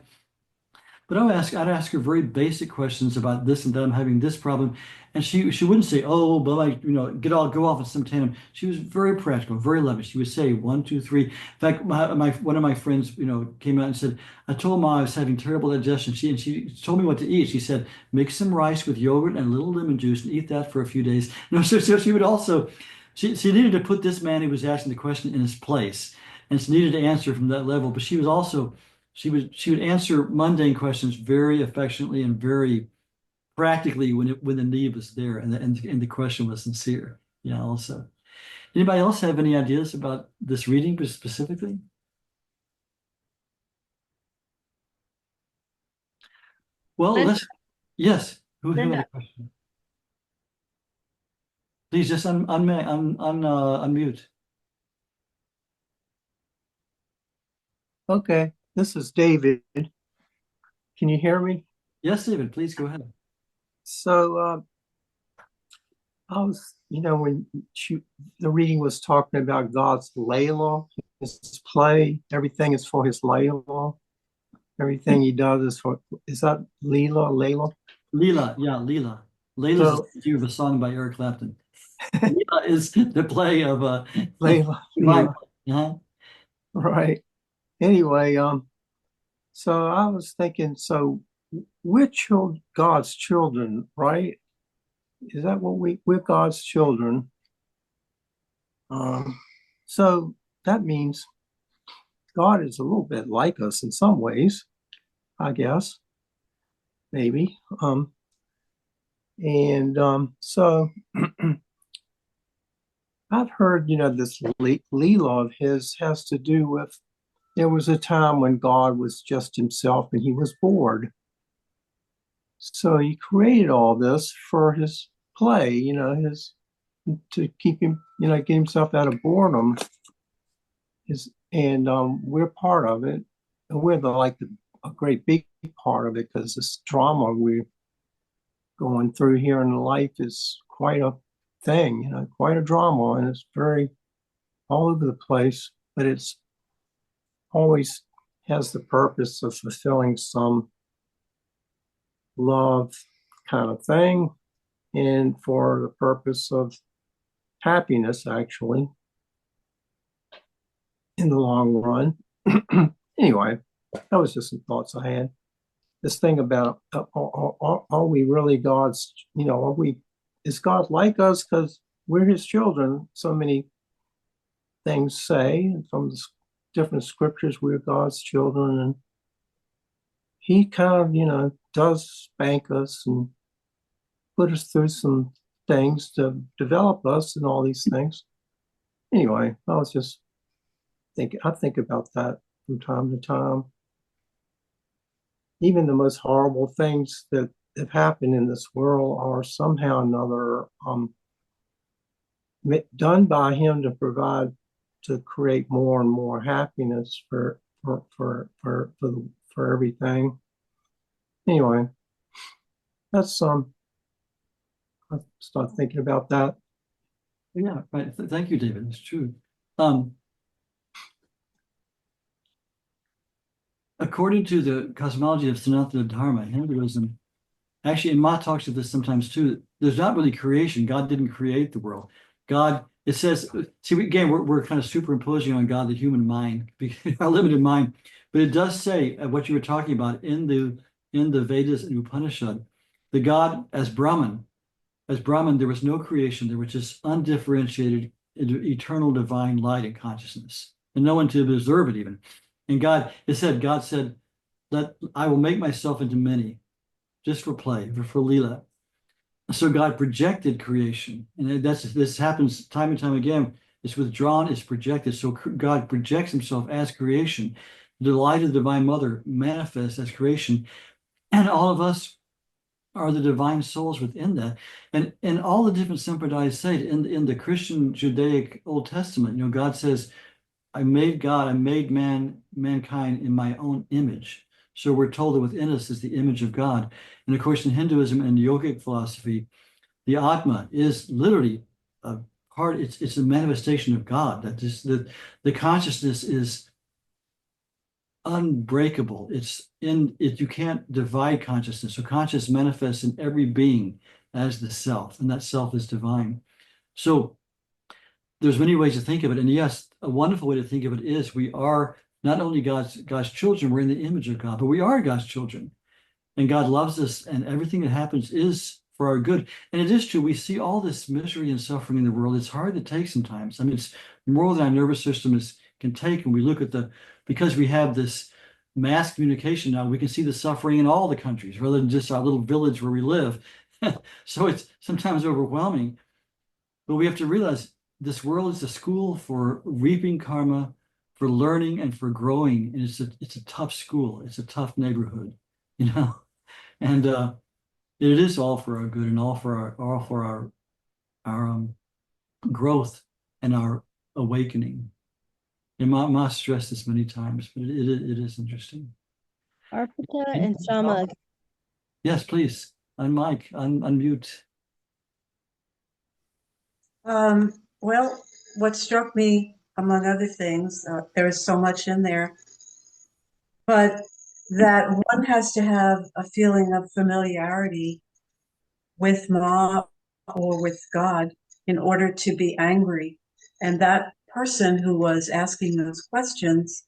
But I'd ask her very basic questions about this and that. I'm having this problem, and she wouldn't say, "Oh, but go off in some tandem." She was very practical, very loving. She would say one, two, three. In fact, one of my friends, came out and said, "I told Ma I was having terrible digestion." She told me what to eat. She said, "Make some rice with yogurt and a little lemon juice and eat that for a few days." So she would also, she needed to put this man who was asking the question in his place, and she needed to answer from that level. But she was also she would answer mundane questions very affectionately and very practically when the need was there and the question was sincere. Yeah. Also, anybody else have any ideas about this reading specifically? Well, Linda. Yes. Who had Linda. a question? Please just unmute. Okay, this is David. Can you hear me? Yes, David. Please go ahead. So I was, when the reading was talking about God's Layla, his play, everything is for his Layla. Everything he does is that Layla? Leela, yeah, Leela. Leila's So, the cue of a song by Eric Clapton. Leela is the play of Layla, divine Leela, play. Uh-huh. right. Anyway, so I was thinking, so we're God's children, right? Is that what we're God's children? So that means God is a little bit like us in some ways, I guess, maybe. So I've heard, this Leela of his has to do with there was a time when God was just himself and he was bored. So he created all this for his play, to keep him, get himself out of boredom. We're part of it. And we're a great big part of it because this drama we're going through here in life is quite a thing, quite a drama, and it's very all over the place, but it's always has the purpose of fulfilling some love kind of thing and for the purpose of happiness, actually, in the long run. Anyway, that was just some thoughts I had. This thing about are we really God's, is God like us because we're his children? So many things say from the different scriptures we're God's children, and he kind of, does spank us and put us through some things to develop us and all these things. Anyway, I was just I think about that from time to time. Even the most horrible things that have happened in this world are somehow or another done by him to create more and more happiness for everything. Anyway, that's I start thinking about that. Yeah, right. Thank you, David. It's true. According to the cosmology of Sanatana Dharma, Hinduism, actually, and Ma talks of this sometimes too, there's not really creation. God didn't create the world. God, it says, see, again, we're kind of superimposing on God the human mind, our limited mind. But it does say what you were talking about in the Vedas and Upanishad, the God as Brahman, there was no creation. There was just undifferentiated, eternal divine light and consciousness, and no one to observe it even. And God said, "Let I will make myself into many, just for play, for Leela." So God projected creation, and this happens time and time again. It's withdrawn, it's projected. So God projects himself as creation. The light of the Divine Mother manifests as creation, and all of us are the divine souls within that. And all the different sampradayas say it in the Christian Judaic Old Testament, God says, I made mankind in my own image. So we're told that within us is the image of God. And of course, in Hinduism and yogic philosophy, the Atma is literally a part, it's a manifestation of God. That the consciousness is unbreakable. You can't divide consciousness. So consciousness manifests in every being as the self, and that self is divine. So there's many ways to think of it. And yes, a wonderful way to think of it is we are not only God's children, we're in the image of God, but we are God's children. And God loves us, and everything that happens is for our good. And it is true, we see all this misery and suffering in the world. It's hard to take sometimes. I mean, it's more than our nervous system can take. And we look at because we have this mass communication now, we can see the suffering in all the countries rather than just our little village where we live. So it's sometimes overwhelming. But we have to realize this world is a school for reaping karma, for learning and for growing. And it's a tough school. It's a tough neighborhood, and it is all for our good and all for our growth and our awakening. And Ma stressed this many times, but it is interesting. Arpita and Shama. Yes, please. unmute. Well, what struck me, among other things, there is so much in there, but that one has to have a feeling of familiarity with Ma or with God in order to be angry. And that person who was asking those questions,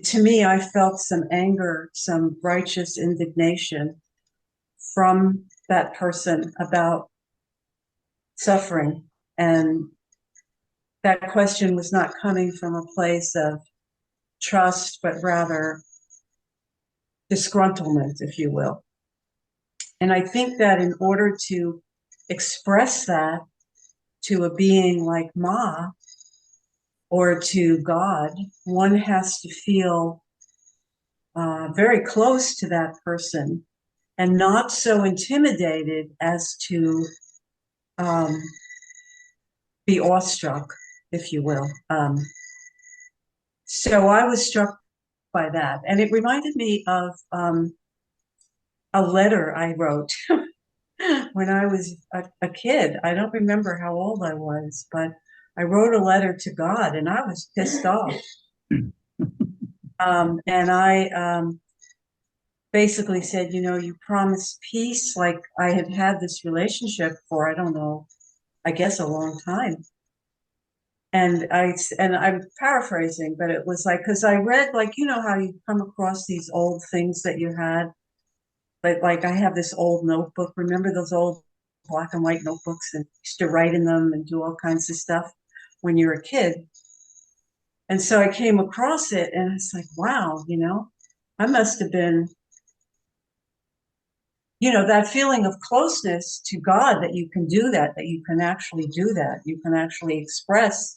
to me, I felt some anger, some righteous indignation from that person about suffering. And that question was not coming from a place of trust, but rather disgruntlement, if you will. And I think that in order to express that to a being like Ma or to God, one has to feel very close to that person and not so intimidated as to be awestruck, if you will. So I was struck by that. And it reminded me of a letter I wrote when I was a kid. I don't remember how old I was, but I wrote a letter to God and I was pissed off. And I basically said, you know, you promised peace. Like I had had this relationship for, I don't know, I guess a long time. And I'm paraphrasing, but it was like, because I read, like, you know how you come across these old things that you had. Like I have this old notebook. Remember those old black and white notebooks and used to write in them and do all kinds of stuff when you're a kid. And so I came across it and it's like, wow, you know, I must have been, you know, that feeling of closeness to God, that you can do that you can actually do that. You can actually express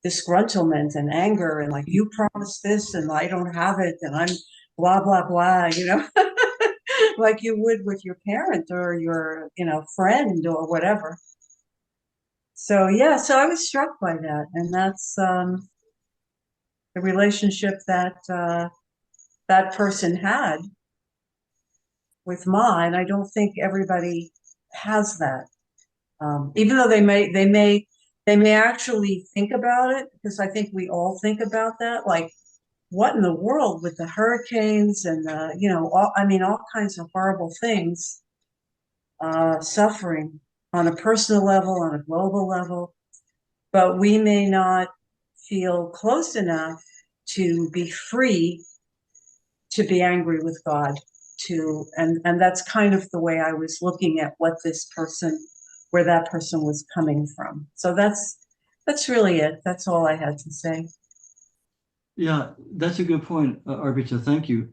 disgruntlement and anger and like, you promised this and I don't have it and I'm blah, blah, blah, you know, like you would with your parent or your, you know, friend or whatever. So, yeah, so I was struck by that. And that's the relationship that that person had with Ma. And I don't think everybody has that. Even though they may actually think about it, because I think we all think about that, like what in the world with the hurricanes and you know, all kinds of horrible things, suffering on a personal level, on a global level, but we may not feel close enough to be free to be angry with God. And that's kind of the way I was looking at what this person, where that person was coming from. So that's really it. That's all I had to say. Yeah, that's a good point, Arpita. Thank you.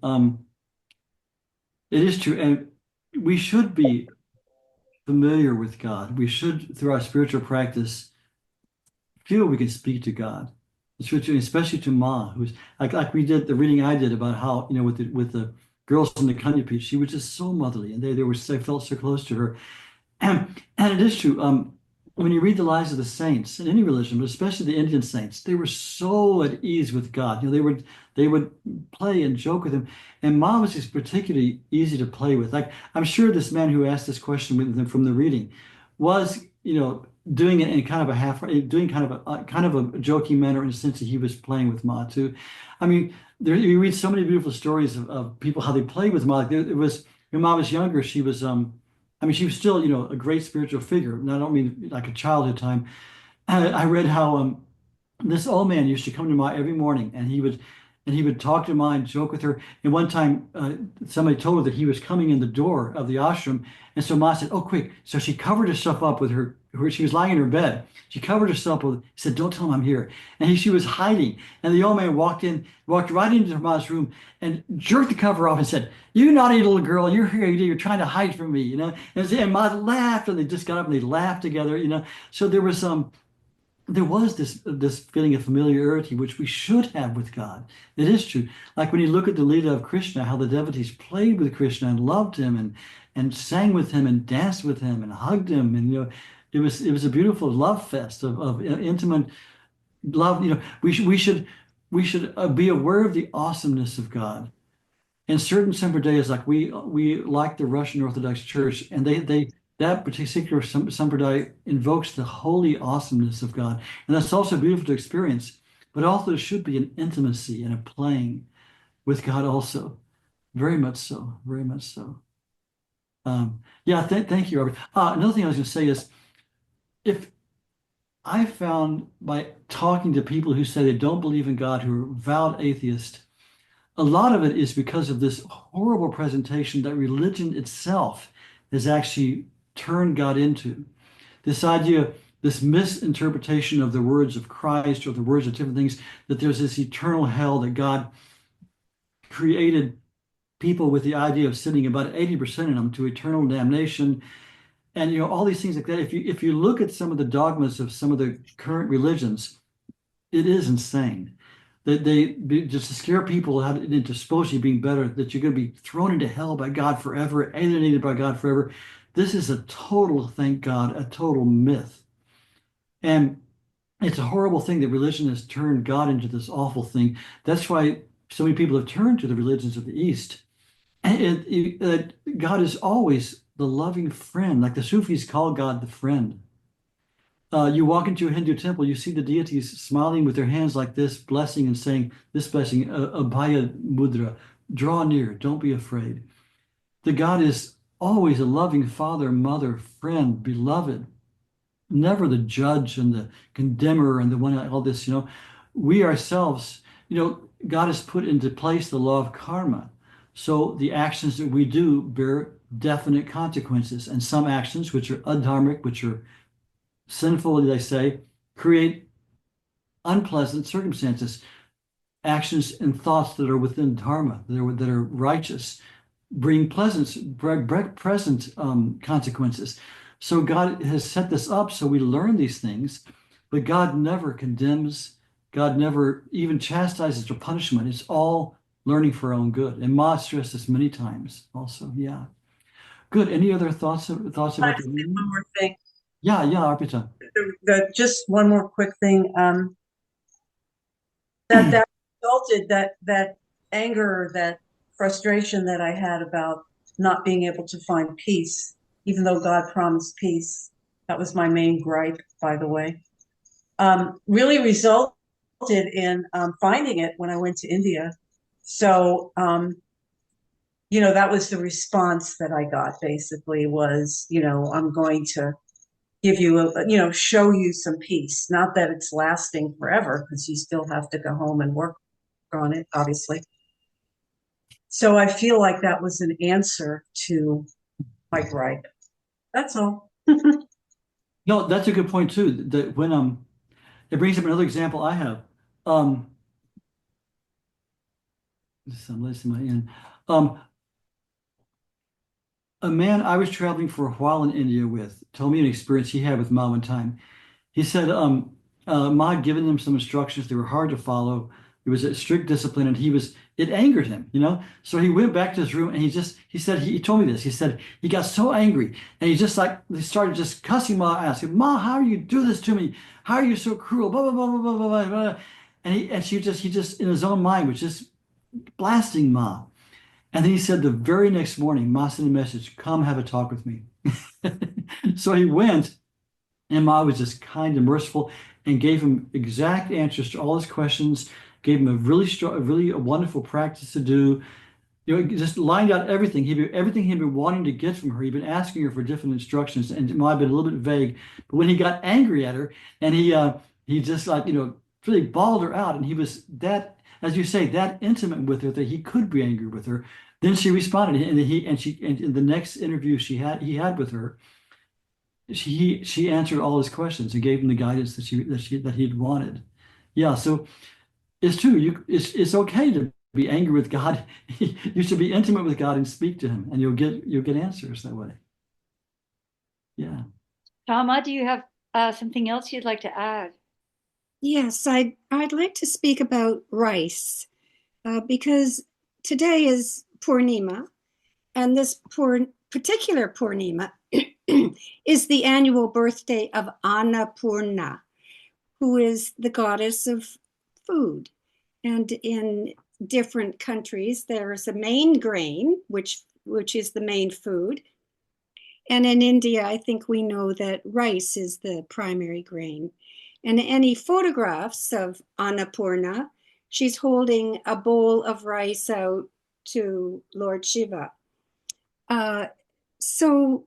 It is true, and we should be familiar with God. We should, through our spiritual practice, feel we can speak to God. Especially to Ma, who's like we did the reading I did about how, you know, with the girls in the Kanya Peach, she was just so motherly, and they felt so close to her. And it is true. When you read the lives of the saints in any religion, but especially the Indian saints, they were so at ease with God. You know, they would play and joke with him. And Ma was just particularly easy to play with. Like I'm sure this man who asked this question with them from the reading was, you know, doing it in kind of doing kind of a joking manner in the sense that he was playing with Ma too. I mean, you read so many beautiful stories of people how they played with Ma. Like it was when Ma was younger, she was she was still, you know, a great spiritual figure. And I don't mean like a childhood time. I read how this old man used to come to Ma every morning, and he would talk to Ma and joke with her. And one time, somebody told her that he was coming in the door of the ashram, and so Ma said, "Oh, quick!" So she covered herself up with her. She was lying in her bed. She covered herself with. Said, "Don't tell him I'm here." And she was hiding. And the old man walked right into Ma's room, and jerked the cover off and said, "You naughty little girl! You're here. You're trying to hide from me." You know. And Ma laughed, and they just got up and they laughed together. You know. So there was this feeling of familiarity which we should have with God. It is true. Like when you look at the Lila of Krishna, how the devotees played with Krishna and loved him and sang with him and danced with him and hugged him, and you know, it was a beautiful love fest of intimate love. You know, we should be aware of the awesomeness of God. And certain Sampradayas, like we like the Russian Orthodox Church, and they that particular Sampradaya invokes the holy awesomeness of God. And that's also beautiful to experience. But also there should be an intimacy and a playing with God also. Very much so. Very much so. Yeah, thank you, Robert. Another thing I was going to say is if I found by talking to people who say they don't believe in God, who are vowed atheists, a lot of it is because of this horrible presentation that religion itself has actually turned God into. This idea, this misinterpretation of the words of Christ or the words of different things, that there's this eternal hell, that God created people with the idea of sending about 80% of them to eternal damnation. And all these things like that. If you look at some of the dogmas of some of the current religions, it is insane. That just to scare people into supposedly being better, that you're going to be thrown into hell by God forever, alienated by God forever. This is a total, thank God, a total myth. And it's a horrible thing that religion has turned God into this awful thing. That's why so many people have turned to the religions of the East. And God is always the loving friend, like the Sufis call God the friend. You walk into a Hindu temple, you see the deities smiling with their hands like this, blessing and saying this blessing, Abhaya Mudra, draw near, don't be afraid. The God is always a loving father, mother, friend, beloved, never the judge and the condemner and the one, all this, we ourselves, God has put into place the law of karma. So the actions that we do bear definite consequences. And some actions, which are adharmic, which are sinful, they say, create unpleasant circumstances. Actions and thoughts that are within dharma, that are righteous, bring present consequences. So God has set this up so we learn these things, but God never condemns. God never even chastises or punishment. It's all learning for our own good. And Ma stressed this many times also. Yeah. Good. Any other thoughts about One the more thing. Yeah, Arpita. Just one more quick thing. That resulted that anger, that frustration that I had about not being able to find peace, even though God promised peace. That was my main gripe, by the way. Really resulted in finding it when I went to India. So, that was the response that I got, basically, was, I'm going to give you show you some peace. Not that it's lasting forever, because you still have to go home and work on it, obviously. So I feel like that was an answer to my gripe. That's all. No, that's a good point too. That when it brings up another example I have. I'm listening my in. A man I was traveling for a while in India with told me an experience he had with Ma one time. He said Ma had given him some instructions. They were hard to follow. It was a strict discipline, and it angered him, So he went back to his room and he said, he told me this. He said he got so angry and he started just cussing Ma, asking, Ma, how do you do this to me? How are you so cruel? Blah, blah, blah, blah, blah, blah, blah. And he just in his own mind was just blasting Ma. And then he said the very next morning, Ma sent a message, come have a talk with me. So he went, and Ma was just kind and merciful and gave him exact answers to all his questions, gave him a really strong, a wonderful practice to do. Just lined out everything. Everything he'd been wanting to get from her. He'd been asking her for different instructions, and it might have been a little bit vague. But when he got angry at her, and he just really bawled her out, and he was that, as you say, that intimate with her that he could be angry with her. Then she responded, and in the next interview he had with her, she answered all his questions and gave him the guidance that he'd wanted. Yeah, so it's true. It's okay to be angry with God. You should be intimate with God and speak to Him, and you'll get answers that way. Yeah. Tama, do you have something else you'd like to add? Yes, I'd like to speak about rice because today is Purnima, and this particular Purnima is the annual birthday of Annapurna, who is the goddess of food. And in different countries. There's a main grain, which is the main food. And in India, I think we know that rice is the primary grain. And any photographs of Annapurna, she's holding a bowl of rice out to Lord Shiva. So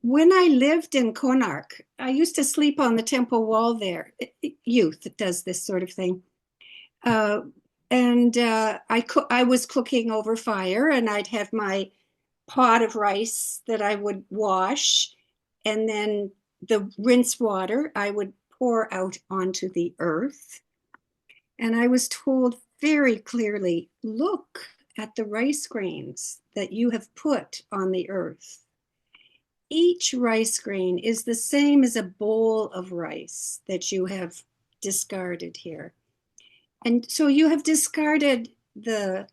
when I lived in Konark, I used to sleep on the temple wall there. Youth does this sort of thing. I was cooking over fire, and I'd have my pot of rice that I would wash, and then the rinse water I would pour out onto the earth. And I was told very clearly, look at the rice grains that you have put on the earth. Each rice grain is the same as a bowl of rice that you have discarded here. And so you have discarded the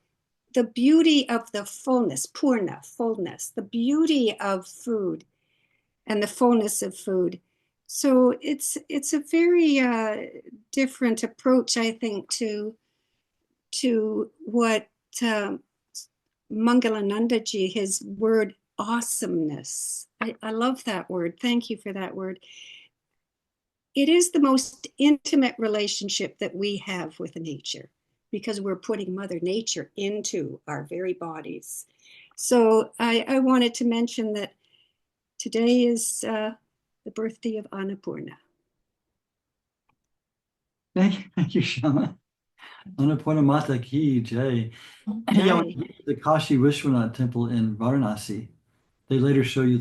beauty of the fullness, purna, fullness, the beauty of food and the fullness of food. So it's a very different approach, I think, to what Mangalanandaji, his word awesomeness. I love that word. Thank you for that word. It is the most intimate relationship that we have with nature, because we're putting Mother Nature into our very bodies. So I wanted to mention that today is the birthday of Annapurna. Thank you, Shama. Annapurna Mata ki jai. Yeah, when you get to the Kashi Vishwanath temple in Varanasi, they later show you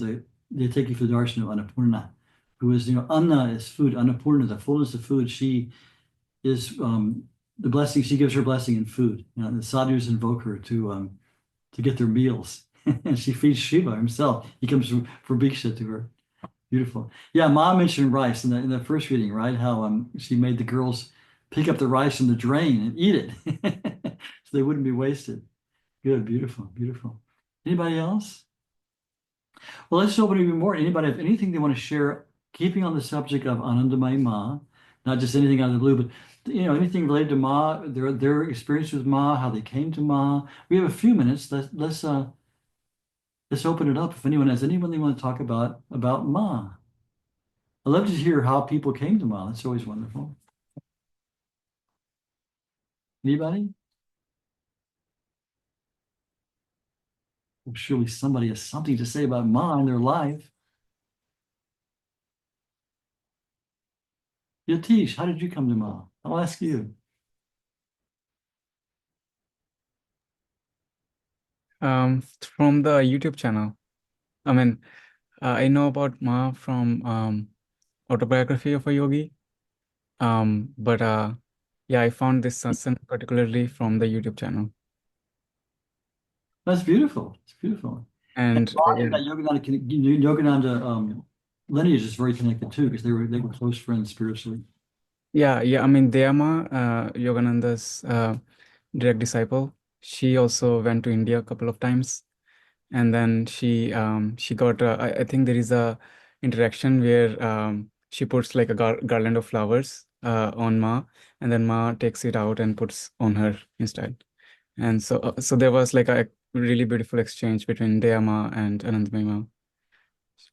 they take you to the darshan of Annapurna, who is, Anna is food, Annapurna, the fullness of food. She is the blessing, she gives her blessing in food. The sadhus invoke her to get their meals. And she feeds Shiva himself. He comes for Bhiksha to her. Beautiful. Yeah, Mom mentioned rice in the first reading, right? How she made the girls pick up the rice from the drain and eat it so they wouldn't be wasted. Good, beautiful, beautiful. Anybody else? Well, let's open even more. Anybody have anything they want to share, keeping on the subject of Anandamayi Ma, not just anything out of the blue, but anything related to Ma, their experience with Ma, how they came to Ma. We have a few minutes. Let's open it up. If anyone has anyone they want to talk about Ma. I'd love to hear how people came to Ma. That's always wonderful. Anybody? Well, surely somebody has something to say about Ma in their life. Yatish, how did you come to Ma? I'll ask you. From the YouTube channel. I mean, I know about Ma from Autobiography of a Yogi. But yeah, I found this satsang particularly from the YouTube channel. That's beautiful. It's beautiful. And That Yogananda lineage is very connected too, because they were close friends spiritually. yeah, I mean, Dayama, Yogananda's direct disciple, she also went to India a couple of times, and then she got I think there is a interaction where she puts like a garland of flowers on Ma, and then Ma takes it out and puts on her instead. And so there was like a really beautiful exchange between Dayama and Anandamayi Ma.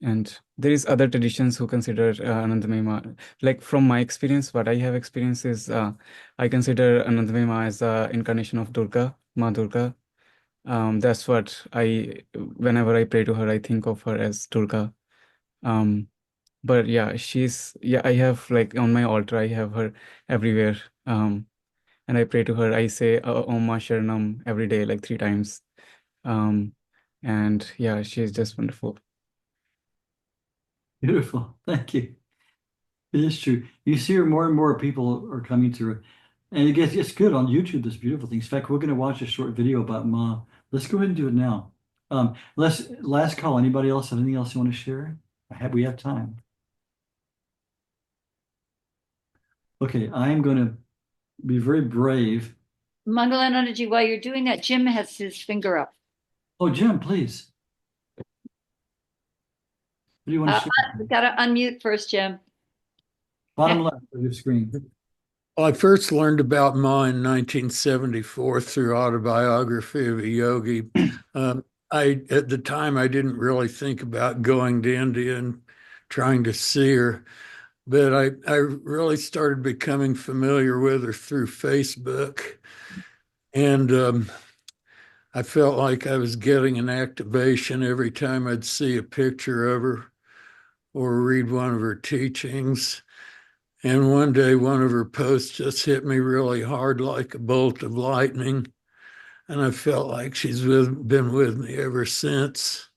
And there is other traditions who consider Anandamayi Ma. Like from my experience, what I have experienced is I consider Anandamayi Ma as the incarnation of Durga, Ma Durga. That's what whenever I pray to her, I think of her as Durga. But yeah, I have like on my altar, I have her everywhere. And I pray to her. I say Om Ma Sharanam every day, like 3 times. And yeah, she's just wonderful. Beautiful. Thank you. It is true. You see her more and more people are coming to her. And it's good on YouTube, this beautiful thing. In fact, we're going to watch a short video about Ma. Let's go ahead and do it now. Last call. Anybody else have anything else you want to share? We have time. Okay, I'm going to be very brave. Mangalanandaji, while you're doing that, Jim has his finger up. Oh, Jim, please. What do you want to share? We got to unmute first, Jim. Bottom left of your screen. I first learned about Ma in 1974 through Autobiography of a Yogi. Um, at the time, I didn't really think about going to India and trying to see her, but I really started becoming familiar with her through Facebook. And I felt like I was getting an activation every time I'd see a picture of her or read one of her teachings. And one day, one of her posts just hit me really hard like a bolt of lightning. And I felt like been with me ever since.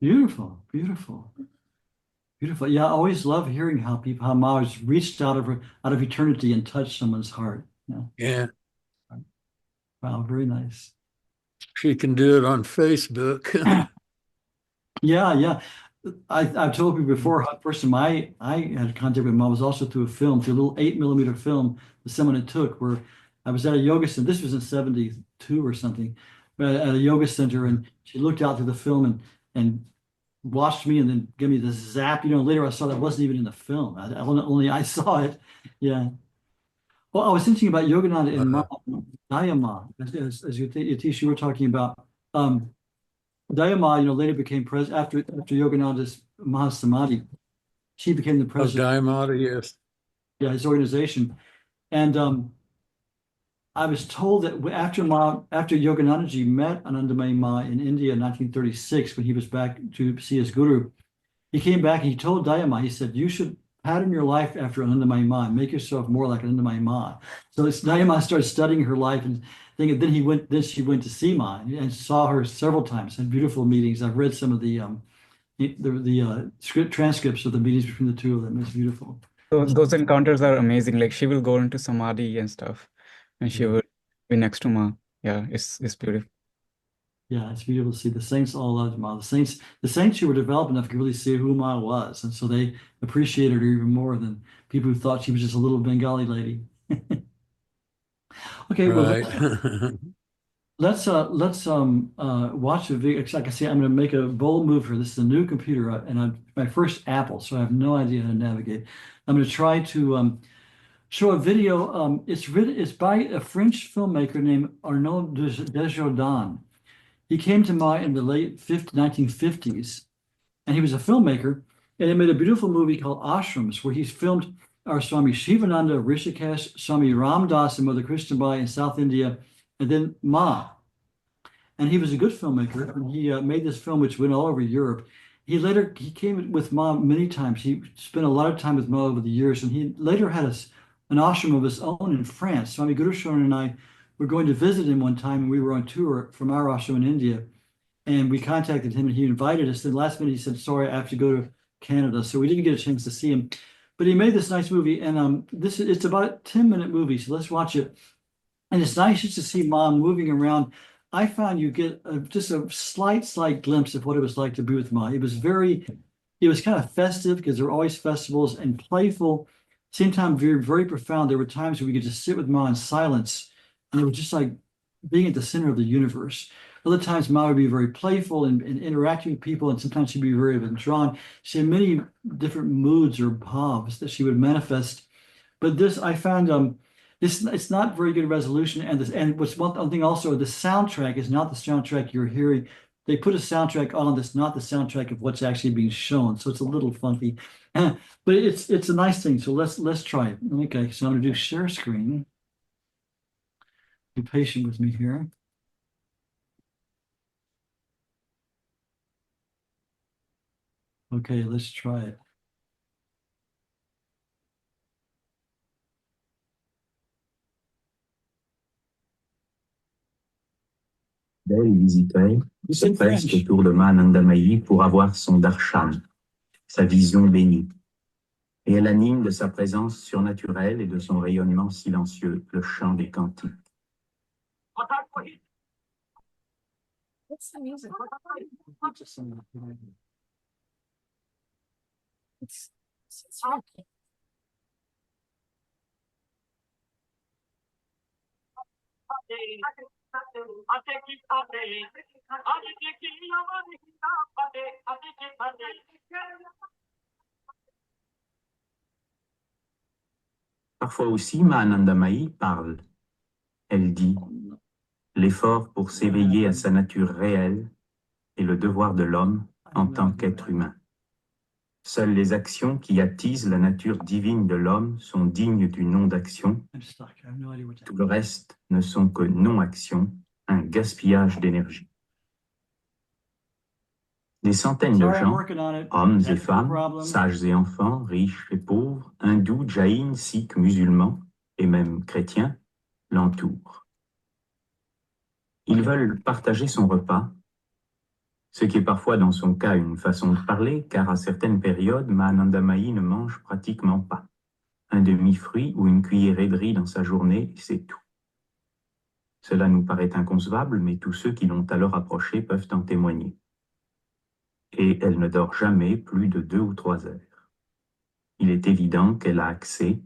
Beautiful, beautiful, beautiful. Yeah, I always love hearing how Ma has reached out of eternity and touched someone's heart. Yeah. Yeah, Wow, very nice. she can do it on Facebook. Yeah, yeah. I've told you before how the first time I had contact with mom was also through a film, through a little 8 millimeter film that someone had took where I was at a yoga center. This was in 72 or something, but at a yoga center, and she looked out through the film and watched me and then gave me this zap. Later I saw that wasn't even in the film. Only I saw it. Yeah. Well, I was thinking about Yogananda and Ma, Dayama, as Yatish, you were talking about. Dayama, later became president after Yogananda's Mahasamadhi. She became the Oh, president. Dayamata, yes. Yeah, his organization. And I was told that after Yoganandaji met Anandamayi Ma in India in 1936, when he was back to see his guru, he came back and he told Dayama, he said, you should pattern your life after Anandamayi Ma and make yourself more like Anandamayi Ma. So Dayama started studying her life and thinking, then she went to see Ma and saw her several times, had beautiful meetings. I've read some of the script transcripts of the meetings between the two of them. It's beautiful. So those encounters are amazing. Like she will go into samadhi and stuff, and she will be next to Ma. Yeah, it's beautiful. Yeah, it's beautiful to see the saints all loved Ma. The saints who were developed enough could really see who Ma was, and so they appreciated her even more than people who thought she was just a little Bengali lady. Okay, well Right. let's watch a video. Like I say, I'm going to make a bold move here. This is a new computer, my first Apple, so I have no idea how to navigate. I'm going to try to show a video. It's by a French filmmaker named Arnaud Desjardins. He came to mind in the late 1950s, and he was a filmmaker, and he made a beautiful movie called Ashrams, where he filmed our Swami Shivananda, Rishikesh, Swami Ramdas, and Mother Krishnabai in South India, and then Ma. And he was a good filmmaker, and he made this film which went all over Europe. He came with Ma many times. He spent a lot of time with Ma over the years, and he later had an ashram of his own in France. Swami Guru Sharan and I were going to visit him one time, and we were on tour from our ashram in India, and we contacted him, and he invited us. Then last minute he said, "Sorry, I have to go to Canada," so we didn't get a chance to see him. But he made this nice movie, and it's about a 10-minute movie, so let's watch it. And it's nice just to see Mom moving around. I found you get just a slight glimpse of what it was like to be with Mom. It was kind of festive because there are always festivals, and playful, same time very, very profound. There were times when we could just sit with Mom in silence, and it was just like being at the center of the universe. Other times, Mom would be very playful and interacting with people, and sometimes she'd be very withdrawn. She had many different moods or bhavs that she would manifest. But this, I found, it's not very good resolution, and what's one thing also, the soundtrack is not the soundtrack you're hearing. They put a soundtrack on that's not the soundtrack of what's actually being shown, so it's a little funky, but it's a nice thing. So let's try it. Okay, so I'm going to do share screen. Be patient with me here. Okay, let's try it. Les visiteurs se pressent autour de Ma Anandamayi pour avoir son darshan, sa vision bénie. Et elle anime de sa présence surnaturelle et de son rayonnement silencieux le chant des cantiques. What's the music? It's funky. Parfois aussi, Ma Anandamayi parle. Elle dit « L'effort pour s'éveiller à sa nature réelle est le devoir de l'homme en tant qu'être humain. Seules les actions qui attisent la nature divine de l'homme sont dignes du nom d'action. Tout le reste ne sont que non-actions, un gaspillage d'énergie. » Des centaines de gens, hommes et femmes, sages et enfants, riches et pauvres, hindous, jaïns, sikhs, musulmans et même chrétiens, l'entourent. Ils veulent partager son repas, ce qui est parfois dans son cas une façon de parler, car à certaines périodes, Anandamayi ne mange pratiquement pas. Un demi-fruit ou une cuillerée de riz dans sa journée, c'est tout. Cela nous paraît inconcevable, mais tous ceux qui l'ont alors approché peuvent en témoigner. Et elle ne dort jamais plus de 2 ou 3 heures. Il est évident qu'elle a accès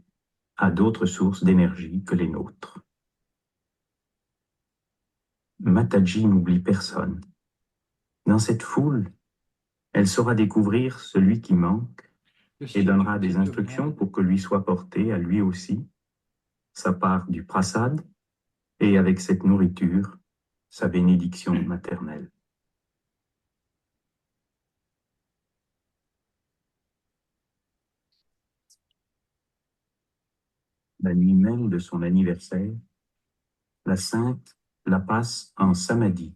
à d'autres sources d'énergie que les nôtres. Mataji n'oublie personne. Dans cette foule, elle saura découvrir celui qui manque et donnera des instructions pour que lui soit porté, à lui aussi, sa part du prasad, et avec cette nourriture, sa bénédiction maternelle. La nuit même de son anniversaire, la sainte la passe en samadhi,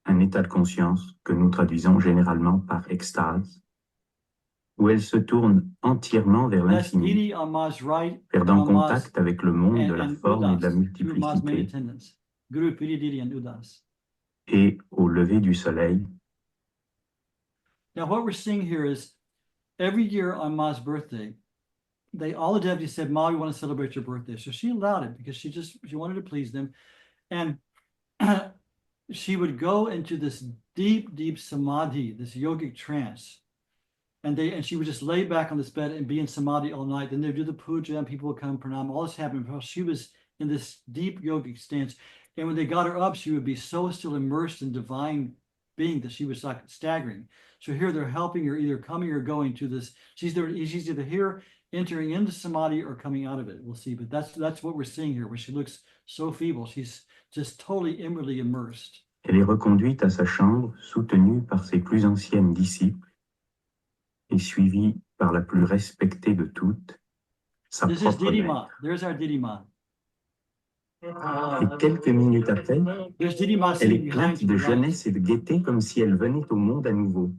un état de conscience que nous traduisons généralement par extase, où elle se tourne entièrement vers That's l'infini, Didi on Ma's right, perdant on Ma's contact avec le monde de la and forme et de la Udas, two of Ma's main multiplicité, attendants, Guru Piri Didi and Udas. et au lever du soleil, Now, what we're seeing here is every year on Ma's birthday, all the devotees said, Ma, we want to celebrate your birthday. So she allowed it because she wanted to please them. And she would go into this deep, deep samadhi, this yogic trance. And she would just lay back on this bed and be in samadhi all night. Then they'd do the puja and people would come pranam. All this happened while she was in this deep yogic stance. And when they got her up, she would be so still immersed in divine being that she was like staggering. So here they're helping her either coming or going to this. She's either here entering into samadhi or coming out of it. We'll see. But that's what we're seeing here, where she looks so feeble. She's just totally inwardly immersed. elle est reconduite à sa chambre, soutenue par ses plus anciennes disciples et suivie par la plus respectée de toutes, sa This is propre Didi mère. Ma. There's our Didi Ma. Et quelques minutes après, There's Didi Ma elle sitting est behind pleine to de the right. jeunesse et de gaieté comme si elle venait au monde à nouveau.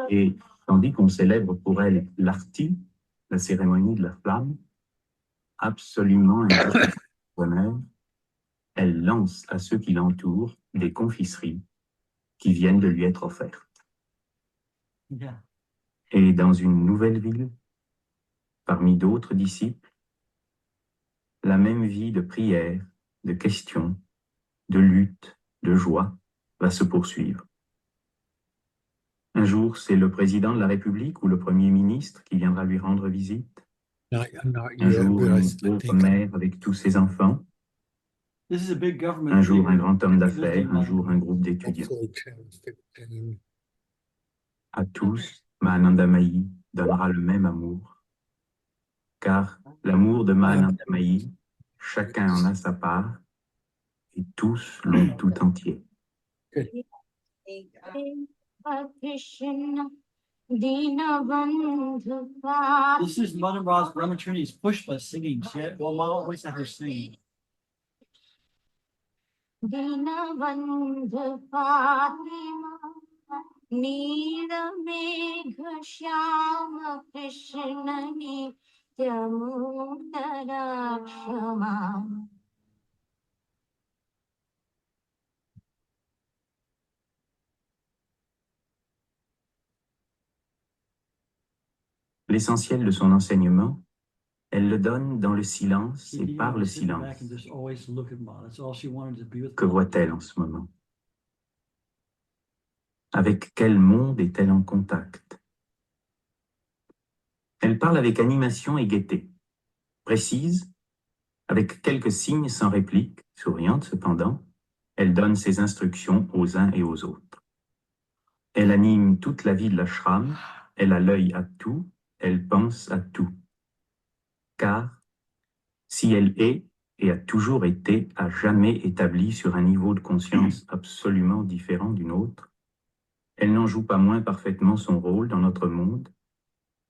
Et tandis qu'on célèbre pour elle l'arti, la cérémonie de la flamme, absolument indigne de bonheur, elle lance à ceux qui l'entourent des confiseries qui viennent de lui être offertes. Yeah. Et dans une nouvelle ville, parmi d'autres disciples, la même vie de prière, de questions, de lutte, de joie va se poursuivre. Un jour, c'est le président de la République ou le premier ministre qui viendra lui rendre visite. Not Un yet, jour, but une autre mère avec tous ses enfants. This is a big government Un jour, un figure. grand homme Visiting d'affaires. Un Ma. jour, un groupe d'étudiants. hopefully 10, 15. À tous, Anandamayi donnera le même amour. Car l'amour de Anandamayi, chacun en a sa part et tous l'ont tout entier. This is Mother Ross Brahmatrini's Pushpa singing. Ma always had her singing. L'essentiel de son enseignement, elle le donne dans le silence et par le Sit back silence. and just always look at Ma. That's all she wanted to be with Que Ma. voit-elle en ce moment? Avec quel monde est-elle en contact? Elle parle avec animation et gaieté. Précise, avec quelques signes sans réplique, souriante cependant, elle donne ses instructions aux uns et aux autres. Elle anime toute la vie de l'ashram, elle a l'œil à tout, elle pense à tout. Car si elle est et a toujours été à jamais établie sur un niveau de conscience absolument différent d'une autre, elle n'en joue pas moins parfaitement son rôle dans notre monde,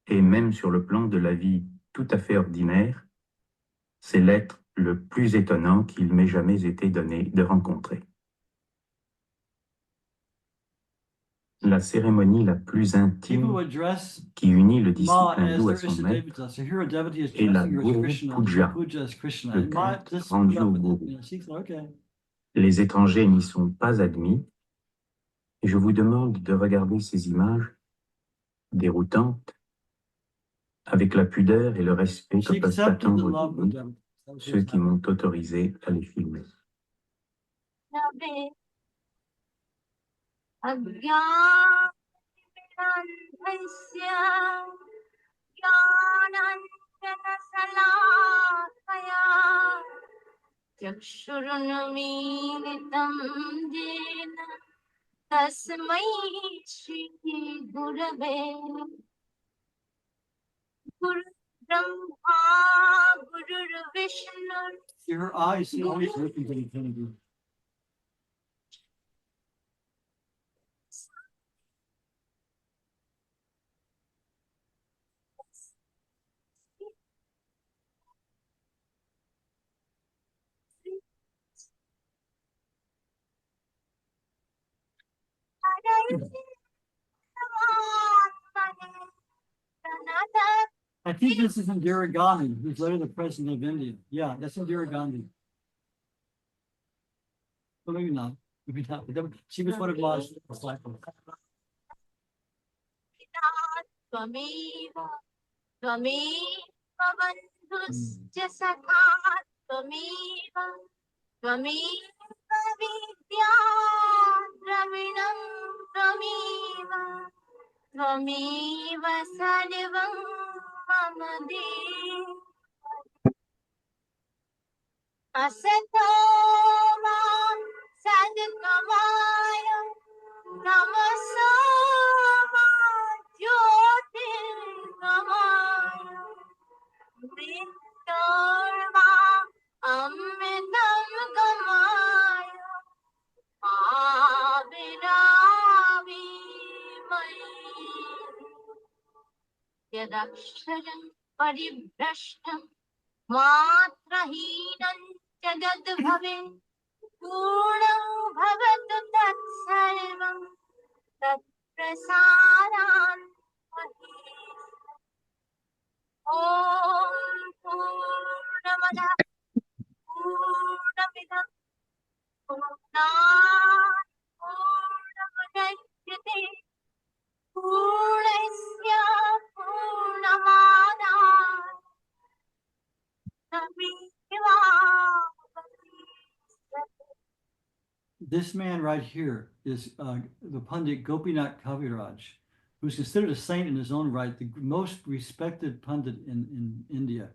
et même sur le plan de la vie tout à fait ordinaire, c'est l'être le plus étonnant qu'il m'ait jamais été donné de rencontrer. La cérémonie la plus People intime would dress qui unit le Ma disciple as hindou à their son Ishta maître Devata. So here a devotee is est la dressing her as Guru Krishna, Puja, puja as Krishna. le And Ma culte just rendu put up au with it. Guru. You know, she said, okay. Les étrangers n'y sont pas admis, et je vous demande de regarder ces images déroutantes avec la pudeur et le respect que She peuvent accepted the attendre de love of vous them. That was ceux what's qui m'ont happening. autorisé à les filmer. चक्षुरुन्मीलितं येन तस्मै श्रीगुरवे गुरुर्ब्रह्मा गुरुर्विष्णु See, her eyes always looking to infinity. I think this is Indira Gandhi, who's later the president of India. Yeah, that's Indira Gandhi. Well, maybe not. Maybe not. She was one of Ma's disciples. त्वमेव त्वमेव बन्धुश्च सखा त्वमेव त्वमेव विद्या द्रविणं त्वमेव त्वमेव सर्वं मम देव असतो मा सद्गमय तमसो मा ज्योतिर्गमय मृत्योर्मा अमृतं गमय आविरावि मयि यदक्षरं परिभ्रष्टं मात्रहीनं जगद्भवेत् पूर्णं भवतु तत्सर्वं तत्प्रसादान् ॐ पूर्णमदः पूर्णमिदं पूर्णात् पूर्णमुदच्यते पूर्णस्य पूर्णमादाय This man right here is the Pandit Gopinath Kaviraj, who's considered a saint in his own right, the most respected Pandit in India,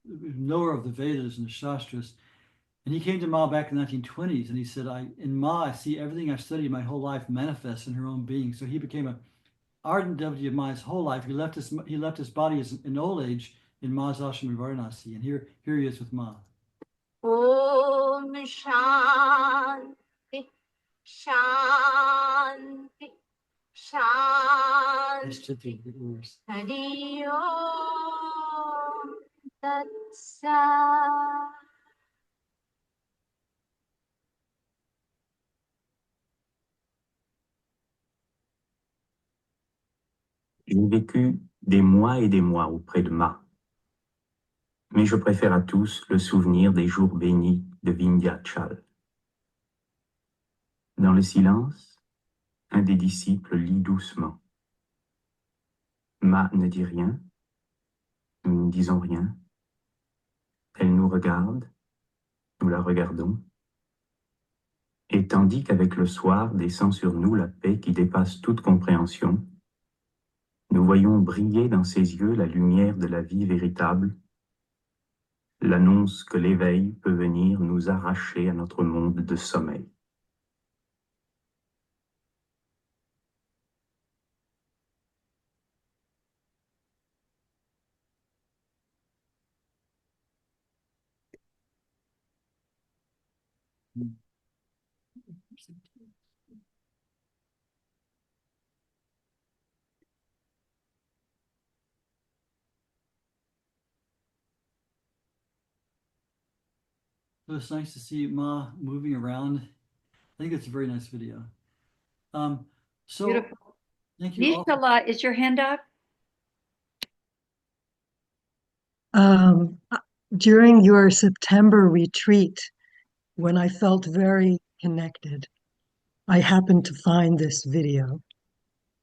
knower of the Vedas and the Shastras. And he came to Ma back in the 1920s, and he said, in Ma, I see everything I've studied my whole life manifest in her own being. So he became an ardent devotee of Ma his whole life. He left his body in old age in Ma's ashram in Varanasi, and here he is with Ma. Om Shanti Shanti Shanti Hari Om Tat Sat. J'ai vécu des mois et des mois auprès de Ma, mais je préfère à tous le souvenir des jours bénis de Vindhyachal. Dans le silence, un des disciples lit doucement. Ma ne dit rien, nous ne disons rien. Elle nous regarde, nous la regardons. Et tandis qu'avec le soir descend sur nous la paix qui dépasse toute compréhension, nous voyons briller dans ses yeux la lumière de la vie véritable, l'annonce que l'éveil peut venir nous arracher à notre monde de sommeil. So it's nice to see Ma moving around. I think it's a very nice video. So Beautiful. thank you all. Nishala, is your hand up? During your September retreat, when I felt very connected, I happened to find this video.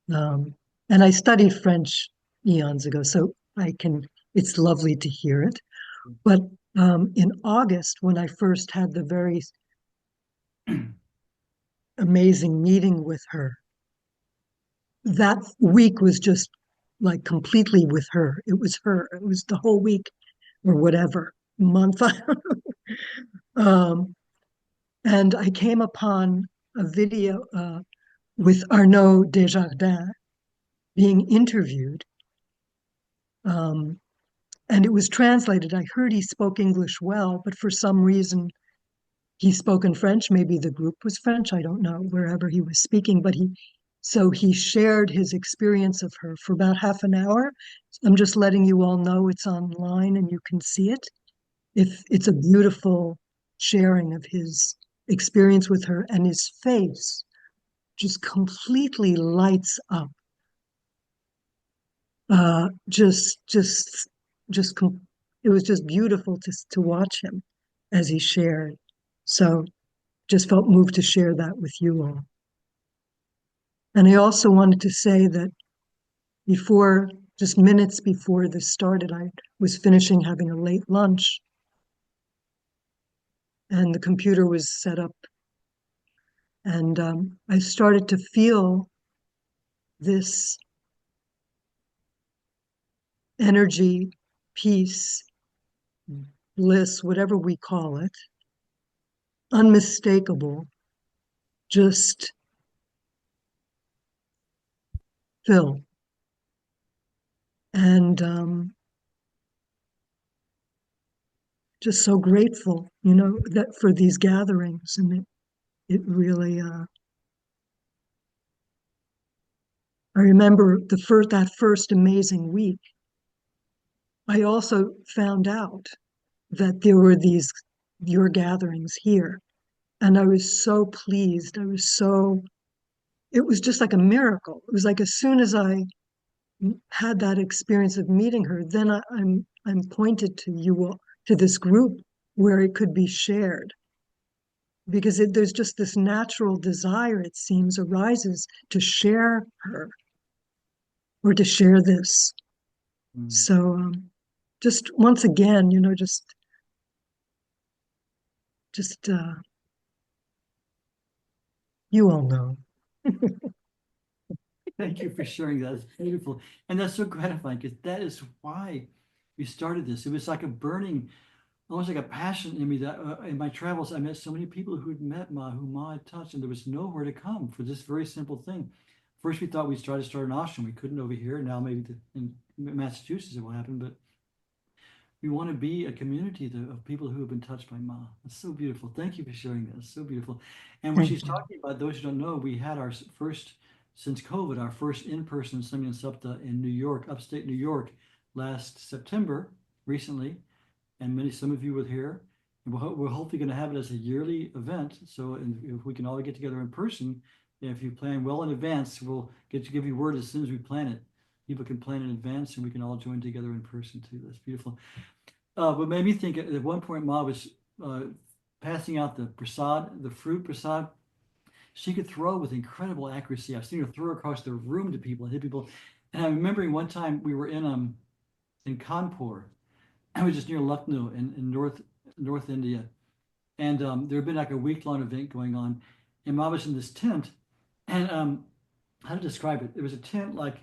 And I studied French eons ago, so it's lovely to hear it. But in August, when I first had the very amazing meeting with her, that week was just like completely with her. It was her. It was the whole week or whatever month. And I came upon a video with Arnaud Desjardins being interviewed. And it was translated. I heard he spoke English well, but for some reason he spoke in French. Maybe the group was French. I don't know, wherever he was speaking. But he shared his experience of her for about half an hour. I'm just letting you all know it's online and you can see it. It's a beautiful sharing of his experience with her, and his face just completely lights up. It was just beautiful to watch him as he shared. So just felt moved to share that with you all. And I also wanted to say that just minutes before this started, I was finishing having a late lunch and the computer was set up. And I started to feel this energy, peace, bliss, whatever we call it, unmistakable, just fill. And just so grateful, that for these gatherings. And it really, I remember that first amazing week, I also found out that there were your gatherings here. And I was so pleased. It was just like a miracle. It was like as soon as I had that experience of meeting her, then I'm pointed to you all, to this group where it could be shared. Because there's just this natural desire, it seems, arises to share her or to share this. So just once again, just you all know. Thank you for sharing that. It's beautiful. And that's so gratifying because that is why we started this. It was like a burning, almost like a passion in me that in my travels, I met so many people who'd met Ma, who Ma had touched, and there was nowhere to come for this very simple thing. First, we thought we'd try to start an ashram. We couldn't over here. Now maybe in Massachusetts it will happen, but we want to be a community of people who have been touched by Ma. It's so beautiful. Thank you for sharing that. It's so beautiful. And when she's talking about those who don't know, we had our first, since COVID, our first in-person Samyan Sapta in New York, upstate New York, last September, recently. And some of you were here. And we're hopefully going to have it as a yearly event. So if we can all get together in person, if you plan well in advance, we'll get to give you word as soon as we plan it. People can plan in advance and we can all join together in person too. That's beautiful. What made me think at one point, Ma was passing out the prasad, the fruit prasad. She could throw with incredible accuracy. I've seen her throw across the room to people and hit people. And I'm remembering one time we were in Kanpur. I was just near Lucknow in North India. And there had been like a week-long event going on. And Ma was in this tent. And how to describe it? It was a tent like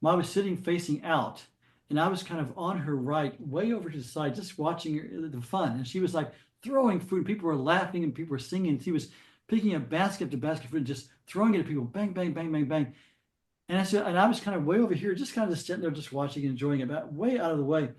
Ma was sitting facing out. and I was kind of on her right, way over to the side, just watching the fun. And she was like throwing food. People were laughing and people were singing. She was picking up basket after basket of food and just throwing it at people, bang, bang, bang, bang, bang. And I was kind of way over here, just kind of just sitting there, just watching and enjoying it, but way out of the way.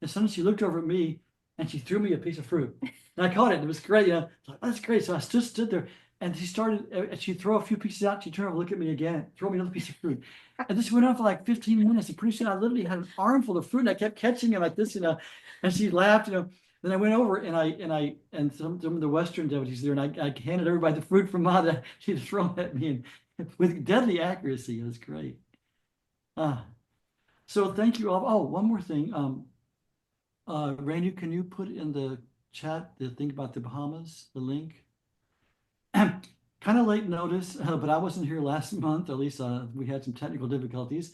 And suddenly she looked over at me and she threw me a piece of fruit. And I caught it. It was great. You know, like, that's great. So I stood there and she started, and she'd throw a few pieces out. She'd turn over, look at me again, throw me another piece of fruit. And this went on for like 15 minutes. And pretty soon I literally had an armful of fruit and I kept catching it like this, you know, and she laughed, you know. Then I went over and some of the Western devotees there, and I handed everybody the fruit from Ma that she'd thrown at me and with deadly accuracy. It was great. So thank you all. Oh, one more thing. Rainu, can you put in the chat the thing about the Bahamas, the link? Kind of late notice, but I wasn't here last month. At least we had some technical difficulties.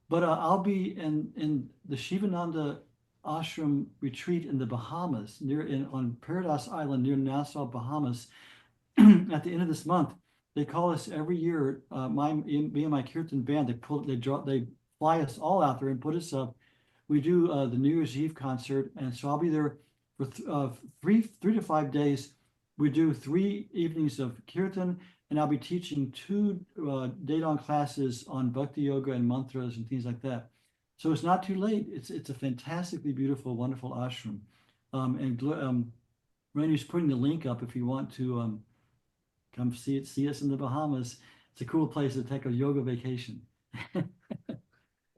But I'll be in the Shivananda Ashram retreat in the Bahamas, on Paradise Island near Nassau, Bahamas, at the end of this month. They call us every year. Me and my kirtan band, they fly us all out there and put us up. We do the New Year's Eve concert, and so I'll be there for 3 to 5 days. We do 3 evenings of kirtan, and I'll be teaching 2 day-long classes on bhakti yoga and mantras and things like that. So it's not too late. It's a fantastically beautiful, wonderful ashram. Rainu's putting the link up if you want to come see us in the Bahamas. It's a cool place to take a yoga vacation.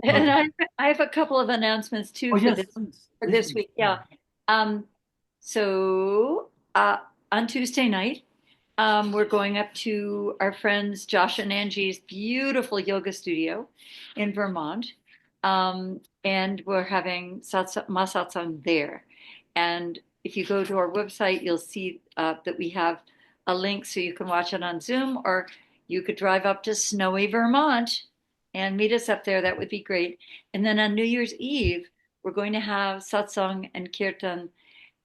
And I have a couple of announcements too Oh, for yes, this please. for Please this do. week. Yeah. So on Tuesday night, we're going up to our friends Josh and Angie's beautiful yoga studio in Vermont. And we're having Satsang there. And if you go to our website, you'll see that we have a link so you can watch it on Zoom, or you could drive up to snowy Vermont and meet us up there. That would be great. And then on New Year's Eve, we're going to have Satsang and Kirtan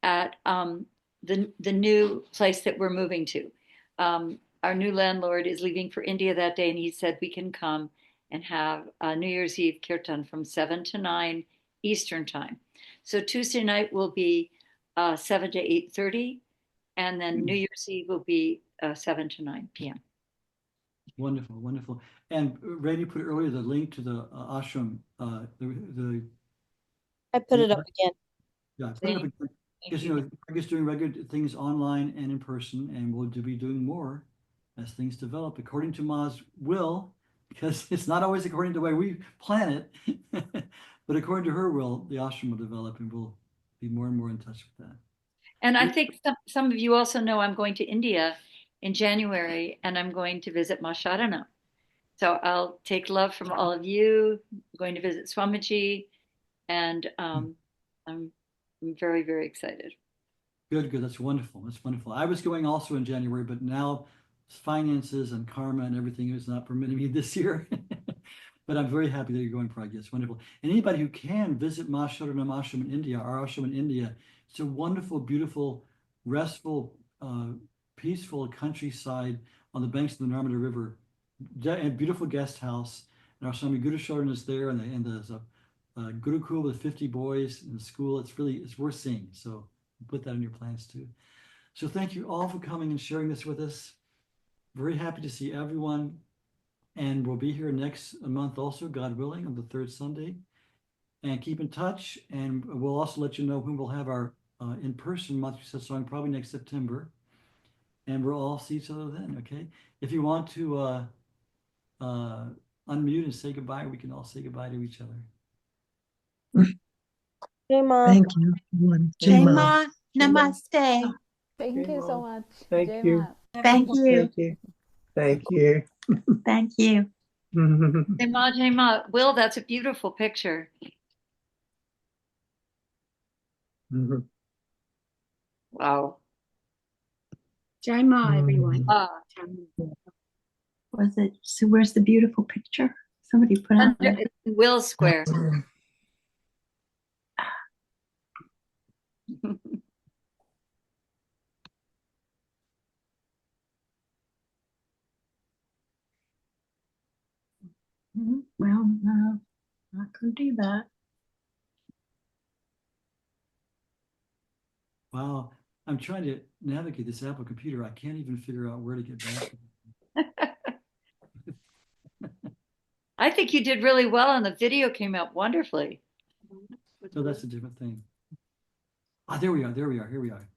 at the new place that we're moving to. Our new landlord is leaving for India that day, and he said we can come and have New Year's Eve kirtan from 7 to 9 Eastern time. So Tuesday night will be 7 to 8:30, and then New Year's Eve will be 7 to 9 p.m. Wonderful, wonderful. And Randy put earlier the link to the ashram. I put it up again. Yeah, put it up again. Because I guess doing regular things online and in person, and we'll be doing more as things develop according to Ma's will, because it's not always according to the way we plan it, but according to her will, the ashram will develop, and we'll be more and more in touch with that. And I think some of you also know I'm going to India in January, and I'm going to visit Ma Sharana. So I'll take love from all of you. I'm going to visit Swamiji, and I'm very, very excited. Good, good. That's wonderful. That's wonderful. I was going also in January, but now finances and karma and everything is not permitting me this year. But I'm very happy that you're going, Pragya. It's wonderful. And anybody who can visit Ma Sharanam Ashram in India, our ashram in India, it's a wonderful, beautiful, restful, peaceful countryside on the banks of the Narmada River. And beautiful guest house. And our Swami Guru Sharan is there, and there's a Gurukul with 50 boys in the school. It's worth seeing. So put that in your plans too. So thank you all for coming and sharing this with us. Very happy to see everyone. And we'll be here next month also, God willing, on the 3rd Sunday. And keep in touch. And we'll also let you know when we'll have our in-person monthly satsang, probably next September. And we'll all see each other then, okay? If you want to unmute and say goodbye, we can all say goodbye to each other. Hey, Ma. Thank you, everyone. Jai Jai Ma. Ma, namaste. Thank you so much. Thank Jai you. Ma. Thank you. Thank you. Thank you. Thank you. Hey Ma, Will, that's a beautiful picture. Wow. Jai Ma, everyone. Was it? So where's the beautiful picture? Somebody put out there. It's in Will Square. Well, no, I couldn't do that. Wow. I'm trying to navigate this Apple computer. I can't even figure out where to get back. I think you did really well and the video came out wonderfully. No, that's a different thing. Ah, there we are. There we are. Here we are.